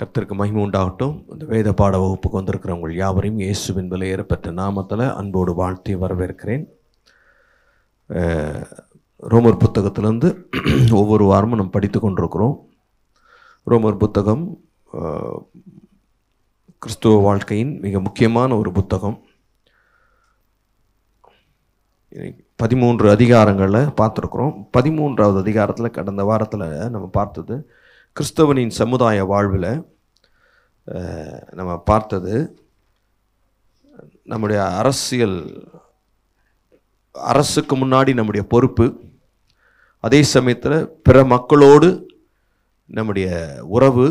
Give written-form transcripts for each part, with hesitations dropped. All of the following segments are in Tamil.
கர்த்தருக்கு மகிமை உண்டாகட்டும். இந்த வேத பாட வகுப்புக்கு வந்திருக்கிறவங்க யாவரையும் இயேசுவின் விலையேறப்பெற்ற நாமத்தில் அன்போடு வாழ்த்தி வரவேற்கிறேன். ரோமர் புத்தகத்திலேருந்து ஒவ்வொரு வாரமும் நம்ம படித்து கொண்டிருக்கிறோம். ரோமர் புத்தகம் கிறிஸ்துவ வாழ்க்கையின் மிக முக்கியமான ஒரு புத்தகம். 13 அதிகாரங்களில் பார்த்துருக்குறோம். 13வது அதிகாரத்தில் கடந்த வாரத்தில் நம்ம பார்த்தது கிறிஸ்தவனின் சமுதாய வாழ்வில் நம்ம பார்த்தது நம்முடைய அரசுக்கு முன்னாடி நம்முடைய பொறுப்பு, அதே சமயத்தில் பிற மக்களோடு நம்முடைய உறவு,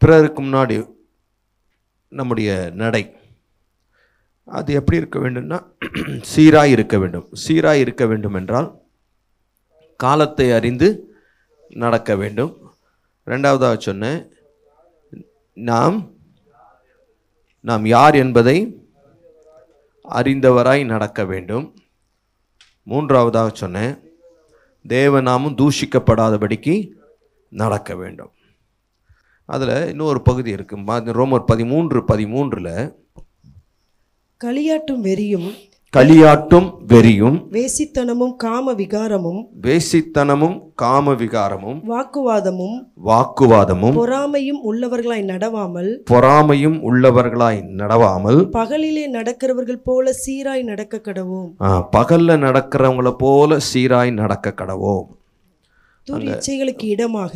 பிறருக்கு முன்னாடி நம்முடைய நடை, அது எப்படி இருக்க வேண்டும்னா சீராய் இருக்க வேண்டும். சீராய் இருக்க வேண்டும் என்றால் காலத்தை அறிந்து நடக்க வேண்டும். ரெண்டாவதாக சொன்னேன், நாம் யார் என்பதை அறிந்தவராய் நடக்க வேண்டும். மூன்றாவதாக சொன்னேன், தேவநாமம் தூஷிக்கப்படாதபடிக்கு நடக்க வேண்டும். அதில் இன்னொரு பகுதி இருக்குது. ரோமர் 13:13 களியாட்டும் வெறியும் வேசித்தனமும் காம விகாரமும் வாக்குவாதமும் பொறாமையும் உள்ளவர்களாய் நடவாமல் பகலிலே நடக்கிறவர்கள் போல சீராய் நடக்க கடவோம். பகல்ல நடக்கிறவங்கள போல சீராய் நடக்க கடவோம். துர்இச்சைகளுக்கு இடமாக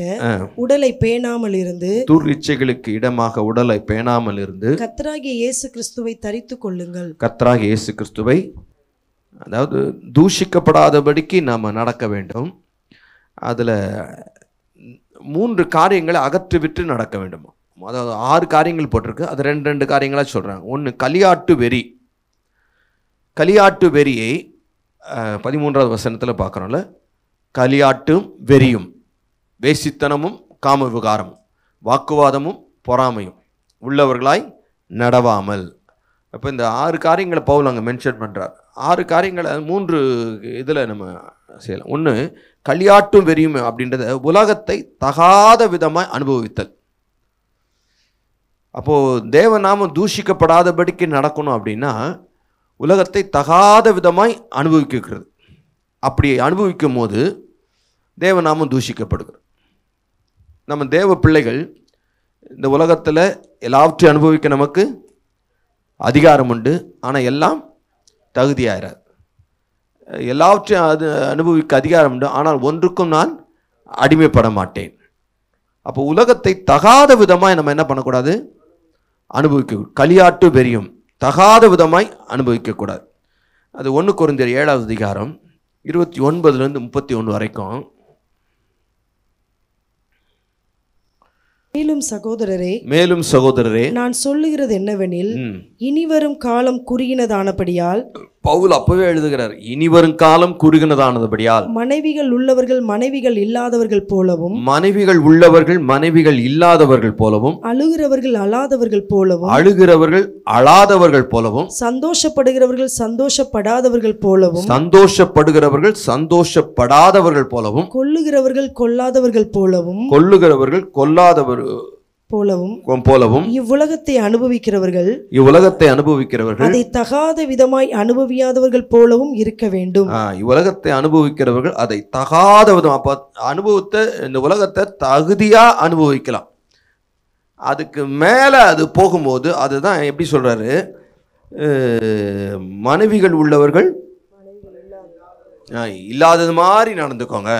உடலை பேணாமல் இருந்து கர்த்தராகிய இயேசு கிறிஸ்துவை தரித்துக் கொள்ளுங்கள். கர்த்தராகிய இயேசு கிறிஸ்துவை, அதாவது தூஷிக்கப்படாதபடிக்கு நாம் நடக்க வேண்டும். அதில் 3 காரியங்களை அகற்றிவிட்டு நடக்க வேண்டும். அதாவது 6 காரியங்கள் போட்டிருக்கு, அது 2 காரியங்களாக சொல்கிறாங்க. ஒன்று களியாட்டு வெறியை 13வது வசனத்தில் பார்க்குறோம்ல. களியாட்டும் வெறியும், வேசித்தனமும் காம விகாரமும், வாக்குவாதமும் பொறாமையும் உள்ளவர்களாய் நடவாமல். அப்போ இந்த 6 காரியங்களை பவுல் அங்கே மென்ஷன் பண்ணுறார். 6 காரியங்களை 3 இதில் நம்ம செய்யலாம். ஒன்று, களியாட்டும் வெறியும் அப்படின்றத உலகத்தை தகாத விதமாய் அனுபவித்தல். அப்போது தேவநாமம் தூஷிக்கப்படாதபடிக்கு நடக்கணும் அப்படின்னா உலகத்தை தகாத விதமாய் அனுபவிக்கிறது. அப்படி அனுபவிக்கும் போது தேவநாமம் தூஷிக்கப்படுகிறது. நம்ம தேவ பிள்ளைகள் இந்த உலகத்தில் எல்லாவற்றையும் அனுபவிக்க நமக்கு அதிகாரம் உண்டு. ஆனால் எல்லாம் தகுதியாகிறார். எல்லாவற்றையும் அது அனுபவிக்க அதிகாரம் உண்டு, ஆனால் ஒன்றுக்கும் நான் அடிமைப்பட மாட்டேன். அப்போ உலகத்தை தகாத விதமாய் நம்ம என்ன பண்ணக்கூடாது? அனுபவிக்க. களியாட்டு வெறியும் தகாத விதமாய் அனுபவிக்கக்கூடாது. அது 1 கொரிந்தியர் 7வது அதிகாரம் 29 31 வரைக்கும். மேலும் சகோதரரே நான் சொல்லுகிறது என்னவெனில், இனிவரும் காலம் குறுகினதானபடியால், பவுல் அப்பவே எழுதுகிறார், இனிவரும் காலம் குறுகினதானபடியால் மனைவிகள் உள்ளவர்கள் மனைவிகள் இல்லாதவர்கள் போலவும் அழுகிறவர்கள் அழாதவர்கள் போலவும் சந்தோஷப்படுகிறவர்கள் சந்தோஷப்படாதவர்கள் போலவும் கொல்லுகிறவர்கள் கொல்லாதவர்கள் போலவும் இவ்வுலகத்தை அனுபவிக்கிறவர்கள் அதை தகாத விதமாய் அனுபவியாதவர்கள் போலவும் இருக்க வேண்டும். இவ்வுலகத்தை அனுபவிக்கிறவர்கள் அதை தகாத விதம், அப்ப அனுபவத்தை, இந்த உலகத்தை தகுதியா அனுபவிக்கலாம். அதுக்கு மேல அது போகும்போது அதுதான் எப்படி சொல்றாரு, மனைவிகள் உள்ளவர்கள் இல்லாதது மாதிரி நடந்துக்கோங்க,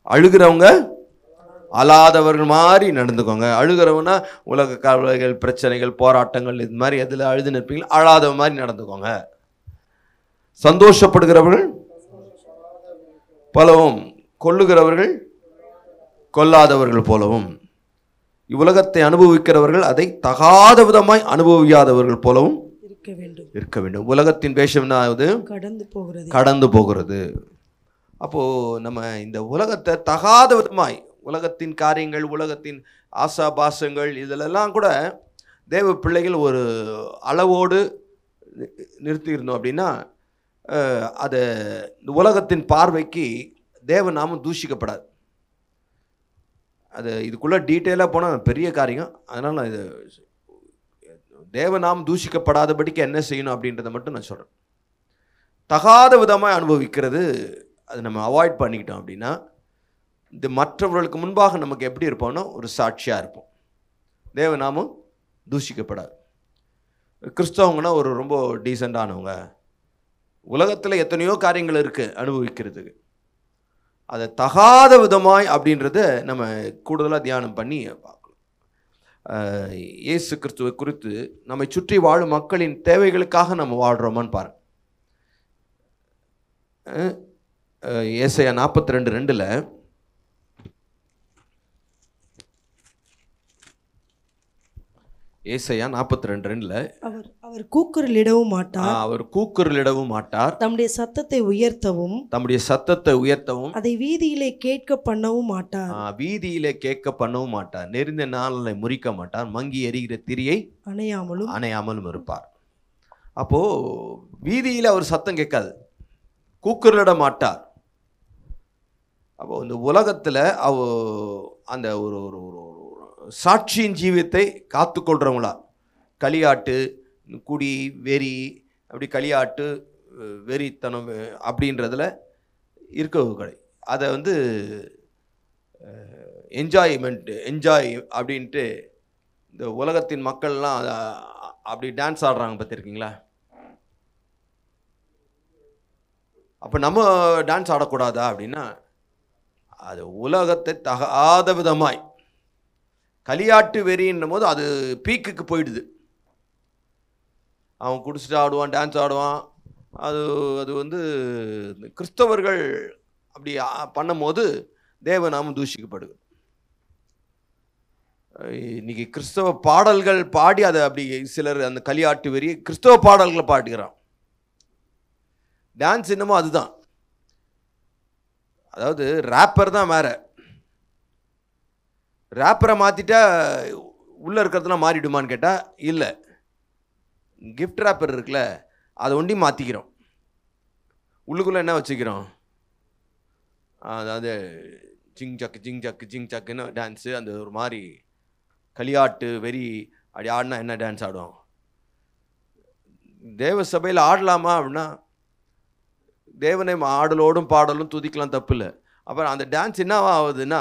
அழுகிறவங்க அழாதவர்கள் மாதிரி நடந்துக்கோங்க. அழுகிறவனா உலக கவலைகள், பிரச்சனைகள், போராட்டங்கள், இது மாதிரி எதில் அழுது நிற்பீங்க, அழாதவ மாதிரி நடந்துக்கோங்க. சந்தோஷப்படுகிறவர்கள் போலவும் கொல்லுகிறவர்கள் கொல்லாதவர்கள் போலவும், இவ்வுலகத்தை அனுபவிக்கிறவர்கள் அதை தகாத விதமாய் அனுபவியாதவர்கள் போலவும் இருக்க வேண்டும். உலகத்தின் பேசம்னாவது கடந்து போகிறது. அப்போ நம்ம இந்த உலகத்தை தகாத விதமாய், உலகத்தின் காரியங்கள், உலகத்தின் ஆசாபாசங்கள், இதிலெல்லாம் கூட தேவ பிள்ளைகள் ஒரு அளவோடு நிறுத்தியிருந்தோம் அப்படின்னா அது இந்த உலகத்தின் பார்வைக்கு தேவநாமம் தூஷிக்கப்படாது. அது இதுக்குள்ளே டீட்டெயிலாக போனால் பெரிய காரியம். அதனால் நான் இது தேவநாம் தூஷிக்கப்படாதபடிக்கு என்ன செய்யணும் அப்படின்றத மட்டும் நான் சொல்கிறேன். தகாத விதமாக அனுபவிக்கிறது அது நம்ம அவாய்ட் பண்ணிக்கிட்டோம் அப்படின்னா இந்த மற்றவர்களுக்கு முன்பாக நமக்கு எப்படி இருப்போம்னா ஒரு சாட்சியாக இருப்போம். தேவநாமும் தூஷிக்கப்படாது. கிறிஸ்தவங்கன்னா ஒரு ரொம்ப டீசெண்டானவங்க. உலகத்தில் எத்தனையோ காரியங்கள் இருக்குது அனுபவிக்கிறதுக்கு. அதை தகாத விதமாய் அப்படின்றத நம்ம கூடுதலாக தியானம் பண்ணி பார்க்கலாம். இயேசு கிறிஸ்துவை குறித்து நம்மை சுற்றி வாழும் மக்களின் தேவைகளுக்காக நம்ம வாழ்கிறோமான்னு பாருங்க. ஏசாயா 42:2 ஏசாயா 42:2 அவர் கூக்குரலிடவும் மாட்டார். அவர் கூக்குரலிடவும் மாட்டார். தம்முடைய சத்தத்தை உயர்த்தவும் அதை வீதியிலே கேட்க பண்ணவும் மாட்டார். வீதியிலே கேட்க பண்ணவும் மாட்டார். நெறிந்த நாளை முறிக்க மாட்டார். மங்கி எரிகிற திரியை அணையாமலும் இருப்பார். அப்போ வீதியில் அவர் சத்தம் கேட்காது, கூக்குரலிட மாட்டார். அப்போ இந்த உலகத்தில் அந்த ஒரு சாட்சியின் ஜீவியத்தை காத்துக்கொள்கிறவங்களா களியாட்டு, குடி, வெறி, அப்படி களியாட்டு, வெறித்தனம் அப்படின்றதில் இருக்கவும் கிடையாது. அதை என்ஜாய் அப்படின்ட்டு இந்த உலகத்தின் மக்கள்லாம் அப்படி டான்ஸ் ஆடுறாங்க பார்த்துருக்கீங்களா? அப்போ நம்ம டான்ஸ் ஆடக்கூடாதா அப்படின்னா அது உலகத்தை தகாத விதமாய் களியாட்டு வெறின்னும் போது அது பீக்குக்கு போயிடுது. அவன் குடிச்சிட்டு ஆடுவான், டான்ஸ் ஆடுவான். அது கிறிஸ்தவர்கள் அப்படி பண்ணும்போது தேவநாமம் தூஷிக்கப்படுது. இன்னைக்கு கிறிஸ்தவ பாடல்கள் பாடி அதை அப்படி சிலர் அந்த களியாட்டு வெறி கிறிஸ்தவ பாடல்களை பாடுகிறான். டான்ஸ் என்னமோ அதுதான். அதாவது ரேப்பர் தான் வேற. ரேப்பரை மாற்றிட்டா உள்ளே இருக்கிறதுலாம் மாறிடுமான்னு கேட்டால் இல்லை. கிஃப்ட் ரேப்பர் இருக்குல்ல, அதை ஒண்டி மாற்றிக்கிறோம். உள்ளுக்குள்ளே என்ன வச்சுக்கிறோம்? அதாவது ஜிங் சக்குன்னு டான்ஸு, அந்த ஒரு மாதிரி களியாட்டு வெறி அப்படி ஆடினா என்ன டான்ஸ் ஆடும்? தேவ சபையில் ஆடலாமா அப்படின்னா தேவனை ஆடலோடும் பாடலும் துதிக்கலாம், தப்பு இல்லை. அப்புறம் அந்த டான்ஸ் என்ன ஆகுதுன்னா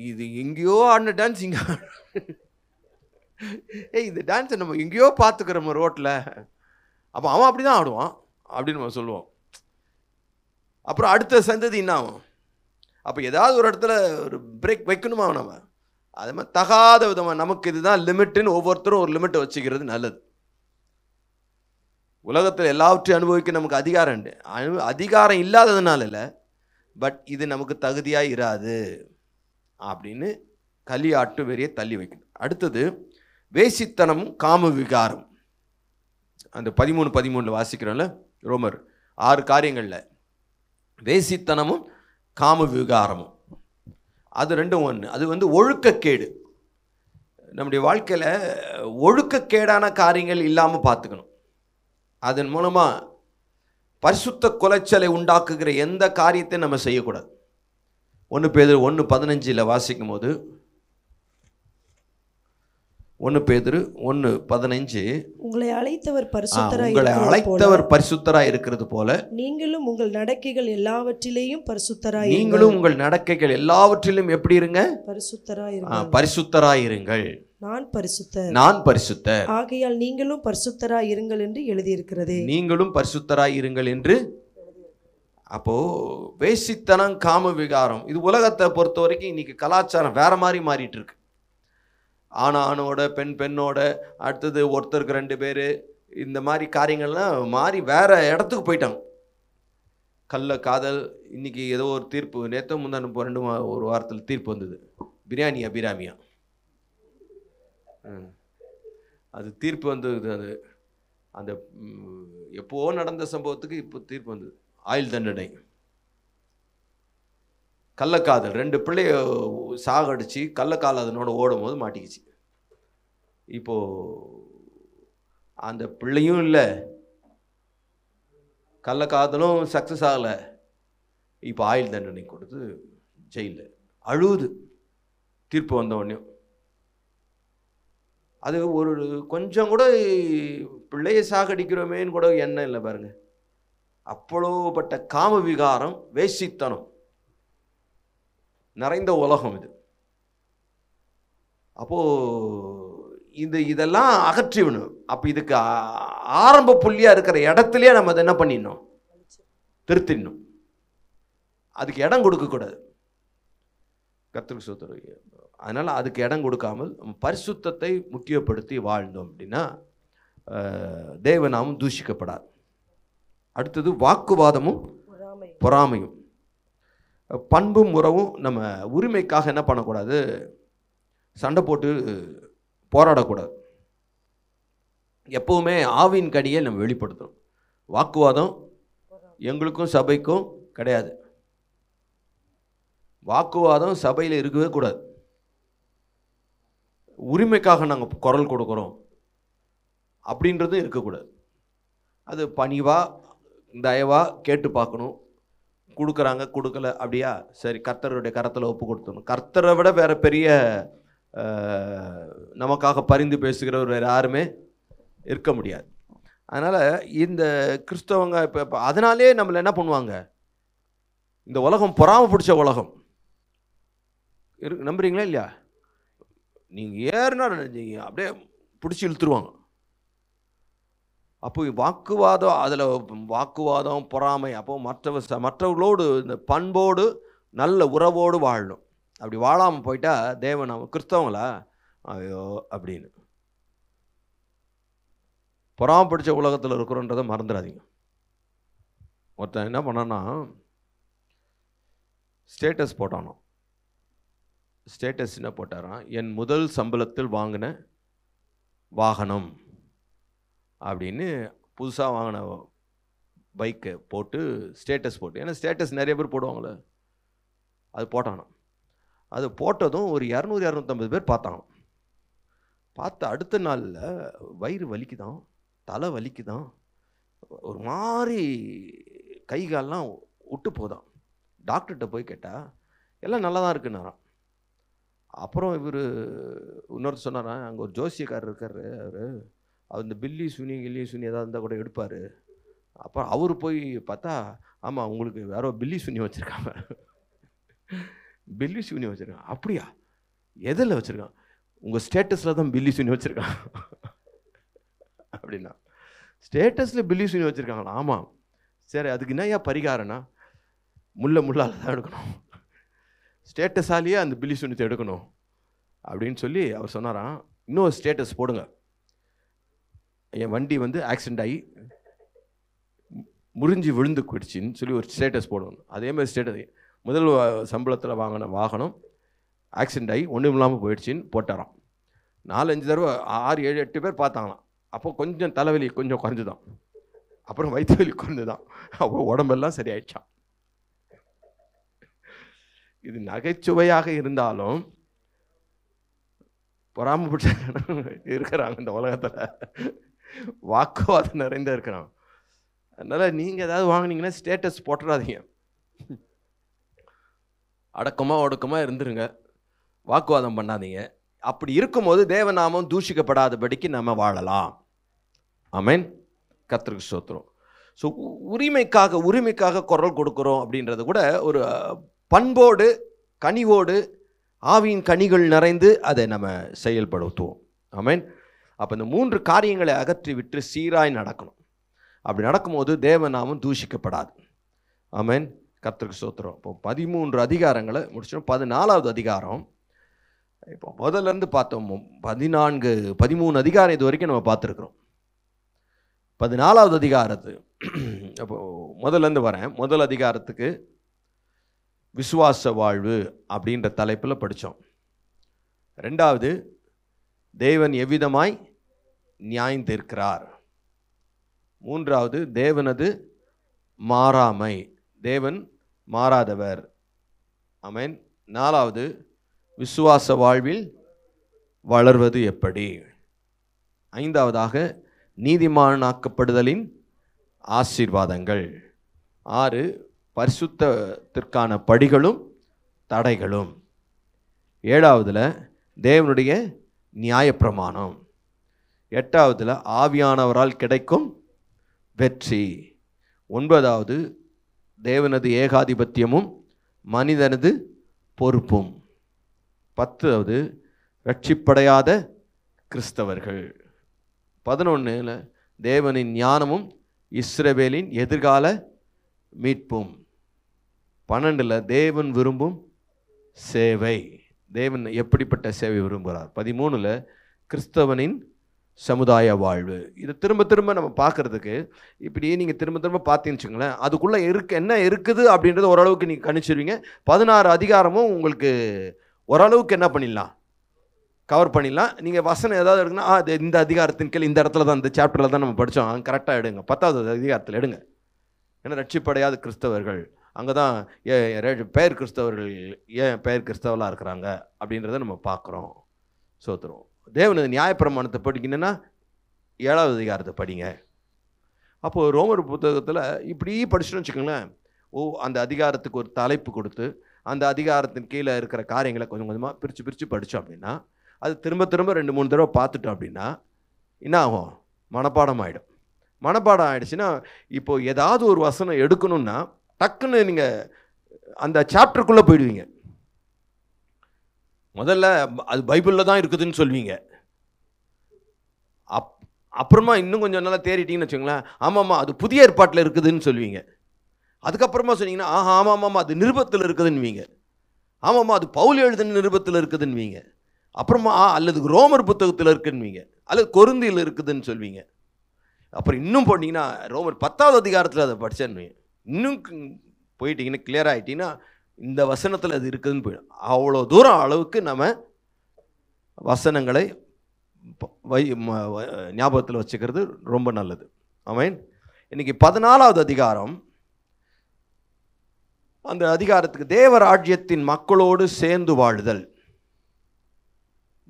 இது எங்கேயோ ஆடின டான்ஸ் இங்கே இந்த டான்ஸை நம்ம எங்கேயோ பார்த்துக்கிறோம் ரோட்டில். அப்போ அவன் அப்படி தான் ஆடுவான் அப்படின்னு நம்ம சொல்லுவோம். அப்புறம் அடுத்த சந்ததி என்ன ஆகும்? அப்போ ஏதாவது ஒரு இடத்துல ஒரு பிரேக் வைக்கணுமா நம்ம? அது மாதிரி தகாத விதமாக நமக்கு இதுதான் லிமிட்டுன்னு ஒவ்வொருத்தரும் ஒரு லிமிட்டை வச்சுக்கிறது நல்லது. உலகத்தில் எல்லாவற்றையும் அனுபவிக்க நமக்கு அதிகாரம் உண்டு. அதிகாரம் இல்லாததுனால இல்லை, பட் இது நமக்கு தகுதியாக இராது அப்படின்னு களியாட்டு வெறியை தள்ளி வைக்கணும். அடுத்தது வேசித்தனம், காம விகாரம். அந்த 13:13 வாசிக்கிறோம்ல, ரோமர் 6 காரியங்களில் வேசித்தனமும் காம விகாரமும் அது ரெண்டும் ஒன்று. அது ஒழுக்கக்கேடு. நம்முடைய வாழ்க்கையில் ஒழுக்கக்கேடான காரியங்கள் இல்லாமல் பார்த்துக்கணும். அதன் மூலமாக பரிசுத்த குலைச்சலை உண்டாக்குகிற எந்த காரியத்தையும் நம்ம செய்யக்கூடாது. 1 பேதுரு 1:15 வாசிக்கும் போது 1 பேதுரு 1:15 உங்களை அழைத்தவர் பரிசுத்தராய் இருக்கிறது போல நீங்களும் உங்கள் நடக்கைகள் எல்லாவற்றிலும் எப்படி இருங்க? பரிசுத்தராய் இருங்கள். நான் பரிசுத்தர் ஆகையால் நீங்களும் பரிசுத்தராய் இருங்கள் என்று எழுதியிருக்கிறது. நீங்களும் பரிசுத்தராய் இருங்கள் என்று. அப்போ வேசித்தனம், காம விகாரம், இது உலகத்தை பொறுத்த வரைக்கும் இன்னைக்கு கலாச்சாரம் வேற மாதிரி மாறிட்டு இருக்கு. ஆணோட பெண்ணோட, அடுத்தது ஒருத்தருக்கு 2 பேர், இந்த மாதிரி காரியங்கள்லாம் மாறி வேற இடத்துக்கு போயிட்டாங்க. கள்ள காதல். இன்னைக்கு ஏதோ ஒரு தீர்ப்பு, நேற்று முந்தான ஒரு வாரத்தில் தீர்ப்பு வந்தது. பிராமியா அது தீர்ப்பு வந்தது. அது அந்த எப்போ நடந்த சம்பவத்துக்கு இப்போ தீர்ப்பு வந்தது. ஆயுள் தண்டனை. கள்ளக்காதல். 2 பிள்ளைய சாகடிச்சு கள்ளக்காதலனோட ஓடும் போது மாட்டிக்கிச்சு. இப்போது அந்த பிள்ளையும் இல்லை, கள்ளக்காதலும் சக்ஸஸ் ஆகலை. இப்போ ஆயுள் தண்டனை கொடுத்து ஜெயிலில் அழுவுது. தீர்ப்பு வந்த உடனே அது ஒரு கொஞ்சம் கூட பிள்ளையை சாகடிக்கிறோமேன்னு கூட எண்ணம் இல்லை பாருங்க. அவ்வளோப்பட்ட காம விகாரம், வேசித்தனம் நிறைந்த உலகம் இது. அப்போ இதெல்லாம் அகற்றிவிடணும். அப்போ இதுக்கு ஆரம்ப புள்ளியா இருக்கிற இடத்துலயே நம்ம அதை என்ன பண்ணிடணும், திருத்திடணும். அதுக்கு இடம் கொடுக்கக்கூடாது. கர்த்தருக்கு ஸ்தோத்திரம். அதனால் அதுக்கு இடம் கொடுக்காமல் பரிசுத்தத்தை முக்கியப்படுத்தி வாழ்ந்தோம் அப்படின்னா தேவநாமம் தூஷிக்கப்படாது. அடுத்தது வாக்குவாதமும் பொறாமையும். பண்பும் உறவும். நம்ம உரிமைக்காக என்ன பண்ணக்கூடாது, சண்டை போட்டு போராடக்கூடாது. எப்பவுமே ஆவின் கனியை நம்ம வெளிப்படுத்தணும். வாக்குவாதம் எங்களுக்கும் சபைக்கும் கிடையாது. வாக்குவாதம் சபையில் இருக்கவே கூடாது. உரிமைக்காக நாங்கள் குரல் கொடுக்குறோம் அப்படின்றதும் இருக்கக்கூடாது. அது பணிவா தயவா கேட்டு பார்க்கணும். கொடுக்குறாங்க கொடுக்கல அப்படியா, சரி கர்த்தருடைய கரத்தில் ஒப்பு கொடுத்துடணும். கர்த்தரை விட வேற பெரிய நமக்காக பரிந்து பேசுகிறவர் வேறு யாருமே இருக்க முடியாது. அதனால் இந்த கிறிஸ்தவங்க இப்போ அதனாலே நம்மளை என்ன பண்ணுவாங்க, இந்த உலகம் பொறாமை பிடிச்ச உலகம். நம்புறீங்களா இல்லையா? நீங்கள் ஏறுனா அப்படியே பிடிச்சி இழுத்துருவாங்க. அப்போ வாக்குவாதம், அதில் வாக்குவாதம் பொறாமை. அப்போ மற்றவர்களோடு இந்த பண்போடு நல்ல உறவோடு வாழணும். அப்படி வாழாமல் போயிட்டா தேவன் நம்ம கிறிஸ்தவங்களா ஐயோ அப்படின்னு பொறாமை பிடிச்ச உலகத்தில் இருக்கிறோன்றதை மறந்துடாதீங்க. ஒருத்தன் என்ன பண்ணான்னா ஸ்டேட்டஸ் போட்டானோ. ஸ்டேட்டஸ் என்ன போட்டாரான், என் முதல் சம்பளத்தில் வாங்கின வாகனம் அப்படின்னு புதுசாக வாங்கின பைக்கை போட்டு ஸ்டேட்டஸ் போட்டு. ஏன்னா ஸ்டேட்டஸ் நிறைய பேர் போடுவாங்களே, அது போட்டானோ. அது போட்டதும் ஒரு 200-250 பேர் பார்த்தாங்க. பார்த்த அடுத்த நாளில் வயிறு வலிக்குதான், தலை வலிக்குதான், ஒரு மாதிரி கை கால்லாம் விட்டு போதான். டாக்டர்கிட்ட போய் கேட்டால் எல்லாம் நல்லா தான் இருக்குன்னாராம். அப்புறம் இவர் இன்னொருத்தர் சொன்னாராம், அங்கே ஒரு ஜோசியக்காரர் இருக்கார், அவர் இந்த பில்லி சுனி ஏதாவது இருந்தால் கூட எடுப்பார். அப்புறம் அவர் போய் பார்த்தா ஆமாம் உங்களுக்கு யாரோ பில்லி சுனி வச்சுருக்காங்க. பில்லி சுனி வச்சுருக்காங்க. அப்படியா, எதில் வச்சுருக்கான்? உங்கள் ஸ்டேட்டஸில் தான் பில்லி சுனி வச்சுருக்காங்க அப்படின்னா. ஸ்டேட்டஸில் பில்லி சுனி வச்சுருக்காங்களா? ஆமாம். சரி, அதுக்கு என்ன பரிகாரம்னா முள்ளால் தான் எடுக்கணும், ஸ்டேட்டஸாலேயே அந்த பில்லி சுனித்தை எடுக்கணும் அப்படின்னு சொல்லி அவர் சொன்னாராம். இன்னொரு ஸ்டேட்டஸ் போடுங்க, என் வண்டி ஆக்சிடெண்ட் ஆகி முறிஞ்சு விழுந்து போயிடுச்சின்னு சொல்லி ஒரு ஸ்டேட்டஸ் போடணும். அதேமாதிரி ஸ்டேட்டஸ் முதல் சம்பளத்தில் வாங்கின வாகனம் ஆக்சிடெண்ட் ஆகி ஒன்றும் இல்லாமல் போயிடுச்சின்னு போட்டாராம். 4-5 தடவை 6-7-8 பேர் பார்த்தாங்களாம். அப்போ கொஞ்சம் தலைவலி கொஞ்சம் குறைஞ்சுதான், அப்புறம் வயிற்று வலி குறைஞ்சுதான், அப்போ உடம்பெல்லாம் சரியாயிடுச்சான். இது நகைச்சுவையாக இருந்தாலும் பொறாமை பிடிச்ச இருக்கிறாங்க இந்த உலகத்தில், வாக்குவாதம் நிறைந்த இருக்கிறாங்க. அதனால் நீங்கள் ஏதாவது வாங்கினீங்கன்னா ஸ்டேட்டஸ் போட்டுறாதீங்க, ஒடுக்கமாக இருந்துருங்க, வாக்குவாதம் பண்ணாதீங்க. அப்படி இருக்கும்போது தேவநாமம் தூஷிக்கப்படாதபடிக்கு நம்ம வாழலாம். ஆமென். கர்த்தருக்கு ஸ்தோத்திரம். ஸோ உரிமைக்காக குரல் கொடுக்குறோம் அப்படின்றது கூட ஒரு பண்போடு கனிவோடு ஆவியின் கனிகள் நிறைந்து அதை நம்ம செயல்படுத்துவோம். ஆமென். அப்போ இந்த 3 காரியங்களை அகற்றி விட்டு சீராய் நடக்கணும். அப்படி நடக்கும்போது தேவநாமம் தூஷிக்கப்படாது. ஆமென். கர்த்தருக்கு ஸ்தோத்திரம். இப்போ 13 அதிகாரங்களை முடிச்சோம். 14வது அதிகாரம் இப்போ முதல்லேருந்து பார்த்தோம். 13 அதிகாரம் இது வரைக்கும் நம்ம பார்த்துருக்குறோம். 14வது அதிகாரத்து அப்போ முதல்லேருந்து வரேன். முதல் அதிகாரத்துக்கு விசுவாச வாழ்வு அப்படின்ற தலைப்பில் படித்தோம். 2வது தேவன் எவ்விதமாய் நியாயம் தீர்க்கிறார். 3வது தேவனது மாறாமை, தேவன் மாறாதவர். ஆமென். 4வது விசுவாச வாழ்வில் வளர்வது எப்படி. 5வதாக நீதிமானாக்கப்படுதலின் ஆசீர்வாதங்கள். 6 பரிசுத்தத்திற்கான படிகளும் தடைகளும். 7வதுல தேவனுடைய நியாயப்பிரமாணம், 8வதுல ஆவியானவரால் கிடைக்கும் வெற்றி, 9வது தேவனது ஏகாதிபத்தியமும் மனிதனது பொறுப்பும், 10வது ரட்சிப்படையாத கிறிஸ்தவர்கள், 11ல் தேவனின் ஞானமும் இஸ்ரவேலின் எதிர்கால மீட்பும், 12ல் தேவன் விரும்பும் சேவை, தேவன் எப்படிப்பட்ட சேவை விரும்புகிறார், 13ல் கிறிஸ்தவனின் சமுதாய வாழ்வு. இது திரும்ப திரும்ப நம்ம பார்க்குறதுக்கு இப்படியே நீங்கள் திரும்ப திரும்ப பார்த்தீங்கன்னு வச்சுங்களேன், அதுக்குள்ளே என்ன இருக்குது அப்படின்றது ஓரளவுக்கு நீங்கள் கணிச்சிருவீங்க. 16 அதிகாரமும் உங்களுக்கு ஓரளவுக்கு என்ன பண்ணிடலாம், கவர் பண்ணிடலாம். நீங்கள் வசனம் ஏதாவது எடுங்கன்னா அது இந்த அதிகாரத்தின் கீழ் இந்த இடத்துல தான், இந்த சாப்டரில் தான் நம்ம படித்தோம், கரெக்டாக எடுங்க. 10வது அதிகாரத்தில் எடுங்க. ஏன்னா ரட்சிப்படையாத கிறிஸ்தவர்கள், அங்கே தான் பெயர் கிறிஸ்தவர்கள் ஏன் பெயர் கிறிஸ்தவர்களாக இருக்கிறாங்க அப்படின்றத நம்ம பார்க்குறோம். சோத்துறோம். தேவனது நியாயப்பிரமாணத்தை படிக்கணுன்னா 7வது அதிகாரத்தை படிங்க. அப்போது ரோமர் புத்தகத்தில் இப்படி படிச்சுன்னு வச்சுக்கோங்களேன், அந்த அதிகாரத்துக்கு ஒரு தலைப்பு கொடுத்து அந்த அதிகாரத்தின் கீழே இருக்கிற காரியங்களை கொஞ்சம் கொஞ்சமாக பிரித்து படித்தோம் அப்படின்னா, அது திரும்ப திரும்ப 2-3 தடவை பார்த்துட்டோம் அப்படின்னா என்ன ஆகும், மனப்பாடம் ஆகிடும். மனப்பாடம் ஆகிடுச்சுன்னா இப்போது ஏதாவது ஒரு வசனம் எடுக்கணுன்னா டக்குன்னு நீங்கள் அந்த சாப்டருக்குள்ளே போயிடுவீங்க. முதல்ல அது பைபிளில் தான் இருக்குதுன்னு சொல்வீங்க. அப்புறமா இன்னும் கொஞ்சம் நல்லா தேறிட்டீங்கன்னு வச்சுங்களேன், ஆமாம்மா அது புதிய ஏற்பாட்டில் இருக்குதுன்னு சொல்வீங்க. அதுக்கப்புறமா சொன்னீங்கன்னா ஆமாம்மா அது நிருபத்தில் இருக்குதுன்னுவீங்க. ஆமாம்மா அது பவுல் எழுதின நிருபத்தில் இருக்குதுன்னுவீங்க. அப்புறமா அல்லது ரோமர் புத்தகத்தில் இருக்குன்னுவீங்க, அல்லது கொரிந்தியில் இருக்குதுன்னு சொல்வீங்க. அப்புறம் இன்னும் போட்டிங்கன்னா ரோமர் 10வது அதிகாரத்தில் அதை படித்தேன்னுவீங்க. இன்னும் போயிட்டீங்கன்னா கிளியர் ஆகிட்டீங்கன்னா இந்த வசனத்தில் அது இருக்குதுன்னு போயிடும். அவ்வளோ தூரம் அளவுக்கு நம்ம வசனங்களை ஞாபகத்தில் வச்சுக்கிறது ரொம்ப நல்லது. ஆமென். இன்னைக்கு 14வது அதிகாரம், அந்த அதிகாரத்துக்கு தேவராஜ்யத்தின் மக்களோடு சேர்ந்து வாழ்தல்,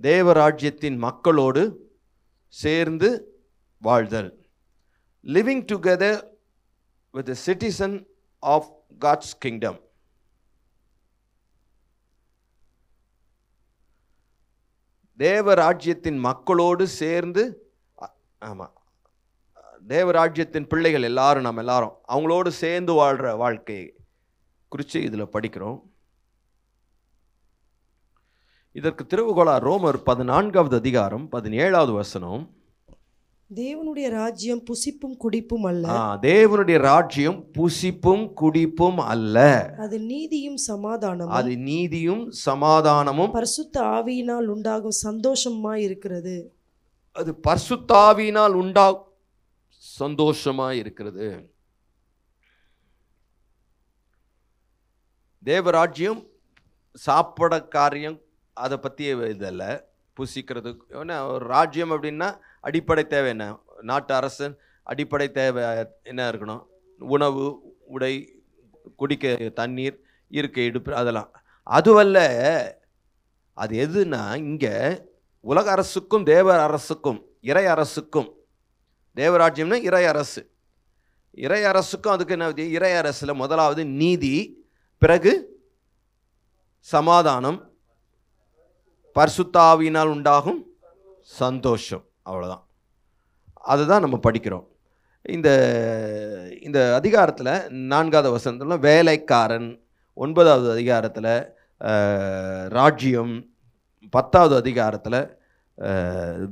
தேவராஜ்யத்தின் மக்களோடு சேர்ந்து வாழ்தல், living together with a citizen of God's kingdom. தேவராஜ்யத்தின் மக்களோடு சேர்ந்து, ஆமாம், தேவராஜ்யத்தின் பிள்ளைகள் எல்லாரும், நம்ம எல்லாரும் அவங்களோடு சேர்ந்து வாழ்கிற வாழ்க்கையை குறித்து இதில் படிக்கிறோம். இதற்கு திறவுகோலா ரோமர் 14வது அதிகாரம் 17வது வசனம். தேவனுடைய ராஜ்யம் புசிப்பும் குடிப்பும் அல்ல. தேவனுடைய ராஜ்யம் புசிப்பும் குடிப்பும் அல்ல, அது நீதியும் சமாதானமும், அது நீதியும் சமாதானமும் பரிசுத்த ஆவியினால் உண்டாகும் சந்தோஷமாய் இருக்கிறது. அது பரிசுத்த ஆவியினால் உண்டாகும் சந்தோஷமாய் இருக்கிறது. தேவராஜ்யம் சாப்பிட காரியம் அதை பற்றிய இதல்ல, புசிக்கிறது. ஏன்னா ஒரு ராஜ்யம் அப்படின்னா அடிப்படை தேவை என்ன, நாட்டு அரசன் அடிப்படை தேவை என்ன இருக்கணும், உணவு, உடை, குடிக்க தண்ணீர், இருக்கை, இடுப்பு, அதெல்லாம். அதுவல்ல. அது எதுனா இங்கே உலக அரசுக்கும் தேவ அரசுக்கும் இறை அரசுக்கும், தேவராஜ்யம்னா இறை அரசு, இறை அரசுக்கும் அதுக்கு என்ன, இறை அரசில் முதலாவது நீதி, பிறகு சமாதானம், பரிசுத்த ஆவியினால் உண்டாகும் சந்தோஷம். அவ்வளோதான். அதுதான் நம்ம படிக்கிறோம். இந்த அதிகாரத்தில் 4வது வசனத்தில் வேலைக்காரன், 9வது அதிகாரத்தில் ராஜ்யம், 10வது அதிகாரத்தில்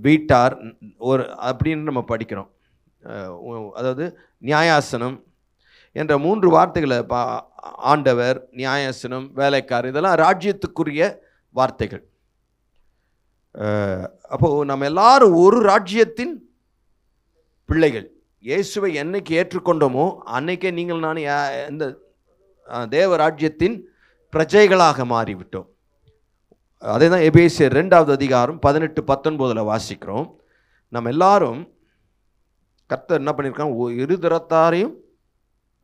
வீட்டார் ஒரு அப்படின்னு நம்ம படிக்கிறோம். அதாவது நியாயாசனம் என்ற 3 வார்த்தைகளை ஆண்டவர், நியாயாசனம், வேலைக்காரர், இதெல்லாம் ராஜ்யத்துக்குரிய வார்த்தைகள். அப்போது நம்ம எல்லாரும் ஒரு ராஜ்யத்தின் பிள்ளைகள். இயேசுவை என்னைக்கு ஏற்றுக்கொண்டோமோ அன்னைக்கே நீங்கள் நான் இந்த தேவராஜ்யத்தின் பிரஜைகளாக மாறிவிட்டோம். அதே தான் எபேசியர் 2வது அதிகாரம் 18-19 வாசிக்கிறோம். நம்ம எல்லாரும் கர்த்தர் என்ன பண்ணியிருக்காங்க, இருதரத்தாரையும்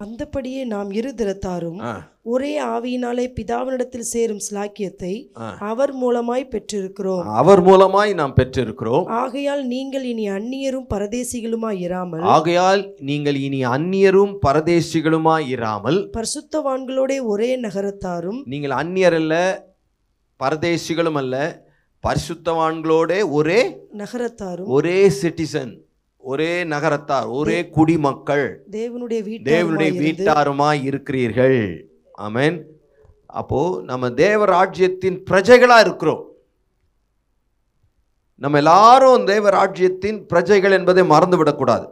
அந்தபடியே நாம் இருதரத்தாரும் ஒரே ஆவியினாலே பிதாவினிடத்தில் சேரும் ஸ்லாக்கியத்தை அவர் மூலமாய் பெற்றிருக்கிறோம். அவர் மூலமாய் நாம் பெற்றிருக்கிறோம். ஆகையால் நீங்கள் இனி அந்நியரும் பரதேசிகளுமாய் இராமல், ஆகையால் நீங்கள் இனி அந்நியரும் பரதேசிகளுமாய் இராமல், பரிசுத்தவான்களோட ஒரே நகரத்தாரும், நீங்கள் அந்நியர் அல்ல, பரதேசிகளும் அல்ல, பரிசுத்தவான்களோட ஒரே நகரத்தாரும் ஒரே சிட்டிசன், ஒரே நகரத்தார், ஒரே குடிமக்கள், தேவனுடைய வீட்டாருமாய் இருக்கிறீர்கள். ஆமென். அப்போ நம்ம தேவராஜ்யத்தின் பிரஜைகளா இருக்கிறோம். நம்ம எல்லாரும் தேவராஜ்யத்தின் பிரஜைகள் என்பதை மறந்துவிடக்கூடாது.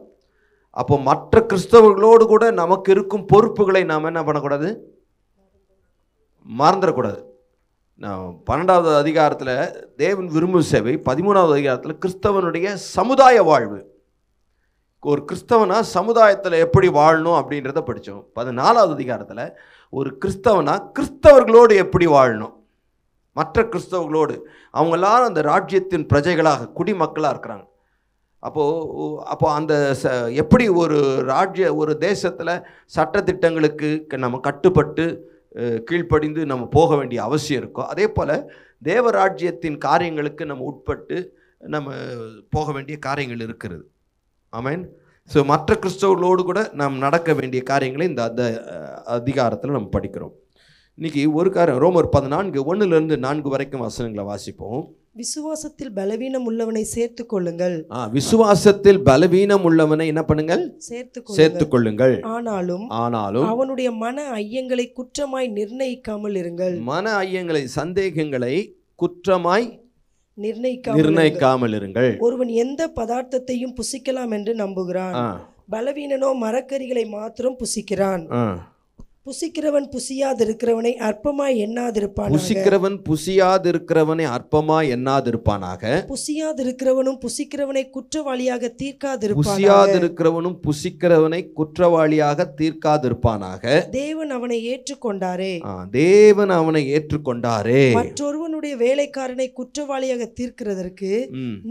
அப்போ மற்ற கிறிஸ்தவர்களோடு கூட நமக்கு இருக்கும் பொறுப்புகளை நாம் என்ன பண்ணக்கூடாது, மறந்துடக்கூடாது. நான் 12வது அதிகாரத்தில் தேவன் விரும்பும் சேவை, 13வது அதிகாரத்தில் கிறிஸ்தவனுடைய சமுதாய வாழ்வு. ஒரு கிறிஸ்தவனா சமுதாயத்தில் எப்படி வாழணும் அப்படின்றத படித்தோம். 14வது அதிகாரத்தில் ஒரு கிறிஸ்தவனா கிறிஸ்தவர்களோடு எப்படி வாழணும், மற்ற கிறிஸ்தவர்களோடு, அவங்க எல்லாரும் அந்த ராஜ்யத்தின் பிரஜைகளாக குடிமக்களாக இருக்கிறாங்க. அப்போ அந்த எப்படி ஒரு தேசத்தில் சட்டத்திட்டங்களுக்கு நம்ம கட்டுப்பட்டு கீழ்ப்படிந்து நம்ம போக வேண்டிய அவசியம் இருக்கோ, அதே போல் தேவராஜ்யத்தின் காரியங்களுக்கு நம்ம உட்பட்டு நம்ம போக வேண்டிய காரியங்கள் இருக்கிறது. ஆமென். ஸோ மற்ற கிறிஸ்தவர்களோடு கூட நாம் நடக்க வேண்டிய காரியங்களை இந்த அதிகாரத்தில் நம்ம படிக்கிறோம். இன்னைக்கு ஒரு காரியம், ரோமர் 14:1-4 வரைக்கும் வசனங்களை வாசிப்போம். விசுவாசத்தில் பலவீனம் உள்ளவனை சேர்த்துக் கொள்ளுங்கள். விசுவாசத்தில் பலவீனம் உள்ளவனை என்ன பண்ணுங்கள், சேர்த்துக் கொள்ளுங்கள். ஆனாலும் அவனுடைய மன ஐயங்களை குற்றமாய் நிர்ணயிக்காமல் இருங்கள். மன ஐயங்களை, சந்தேகங்களை குற்றமாய் நிர்ணயிக்காமல் இருங்கள். ஒருவன் எந்த பதார்த்தத்தையும் புசிக்கலாம் என்று நம்புகிறான், பலவீனனோ மரக்கரிகளை மாத்திரம் புசிக்கிறான். புசிக்கிறவன் புசியாதிருக்கிறவனை அற்பமாய் எண்ணாதிருப்பானாக. புசிக்கிறவன் புசியாதிருக்கிறவனை அற்பமாய் எண்ணாதிருப்பானாக. புசியாதிருக்கிறவனும் புசிக்கிறவனை குற்றவாளியாக தீர்க்காதிருப்பானாக. புசியாதிருக்கிறவனும் புசிக்கிறவனை குற்றவாளியாக தீர்க்காதிருப்பானாக. தேவன் அவனை ஏற்றுக்கொண்டாரே. தேவன் அவனை ஏற்றுக்கொண்டாரே. மற்றொருவனுடைய வேலைக்காரனை குற்றவாளியாக தீர்க்கிறதற்கு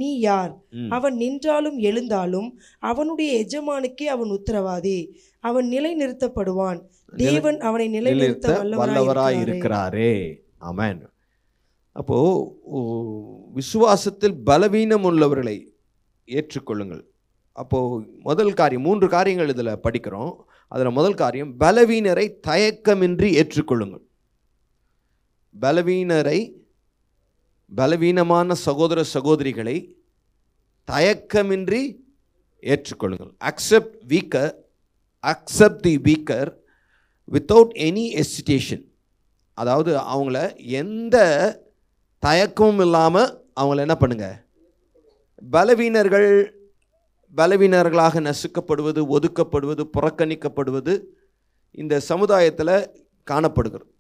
நீ யார்? அவன் நின்றாலும் எழுந்தாலும் அவனுடைய எஜமானுக்கே அவன் உத்தரவாதி. அவன் நிலை நிறுத்தப்படுவான். தேவன் அவனை நிலைநிறுத்த வல்லவராய் இருக்கிறாரே. ஆமென். அப்போ விசுவாசத்தில் பலவீனம் உள்ளவர்களை ஏற்றுக்கொள்ளுங்கள். அப்போ முதல் காரியம், 3 காரியங்கள் இதில் படிக்கிறோம். அதில் முதல் காரியம், பலவீனரை தயக்கமின்றி ஏற்றுக்கொள்ளுங்கள். பலவீனமான சகோதர சகோதரிகளை தயக்கமின்றி ஏற்றுக்கொள்ளுங்கள். accept the weaker without any hesitation. அதாவது அவங்கள எந்த தயக்கமும் இல்லாமல் அவங்கள என்ன பண்ணுங்க, பலவீனர்களாக நசுக்கப்படுவது, ஒதுக்கப்படுவது, புறக்கணிக்கப்படுவது இந்த சமுதாயத்தில் காணப்படுகிறது.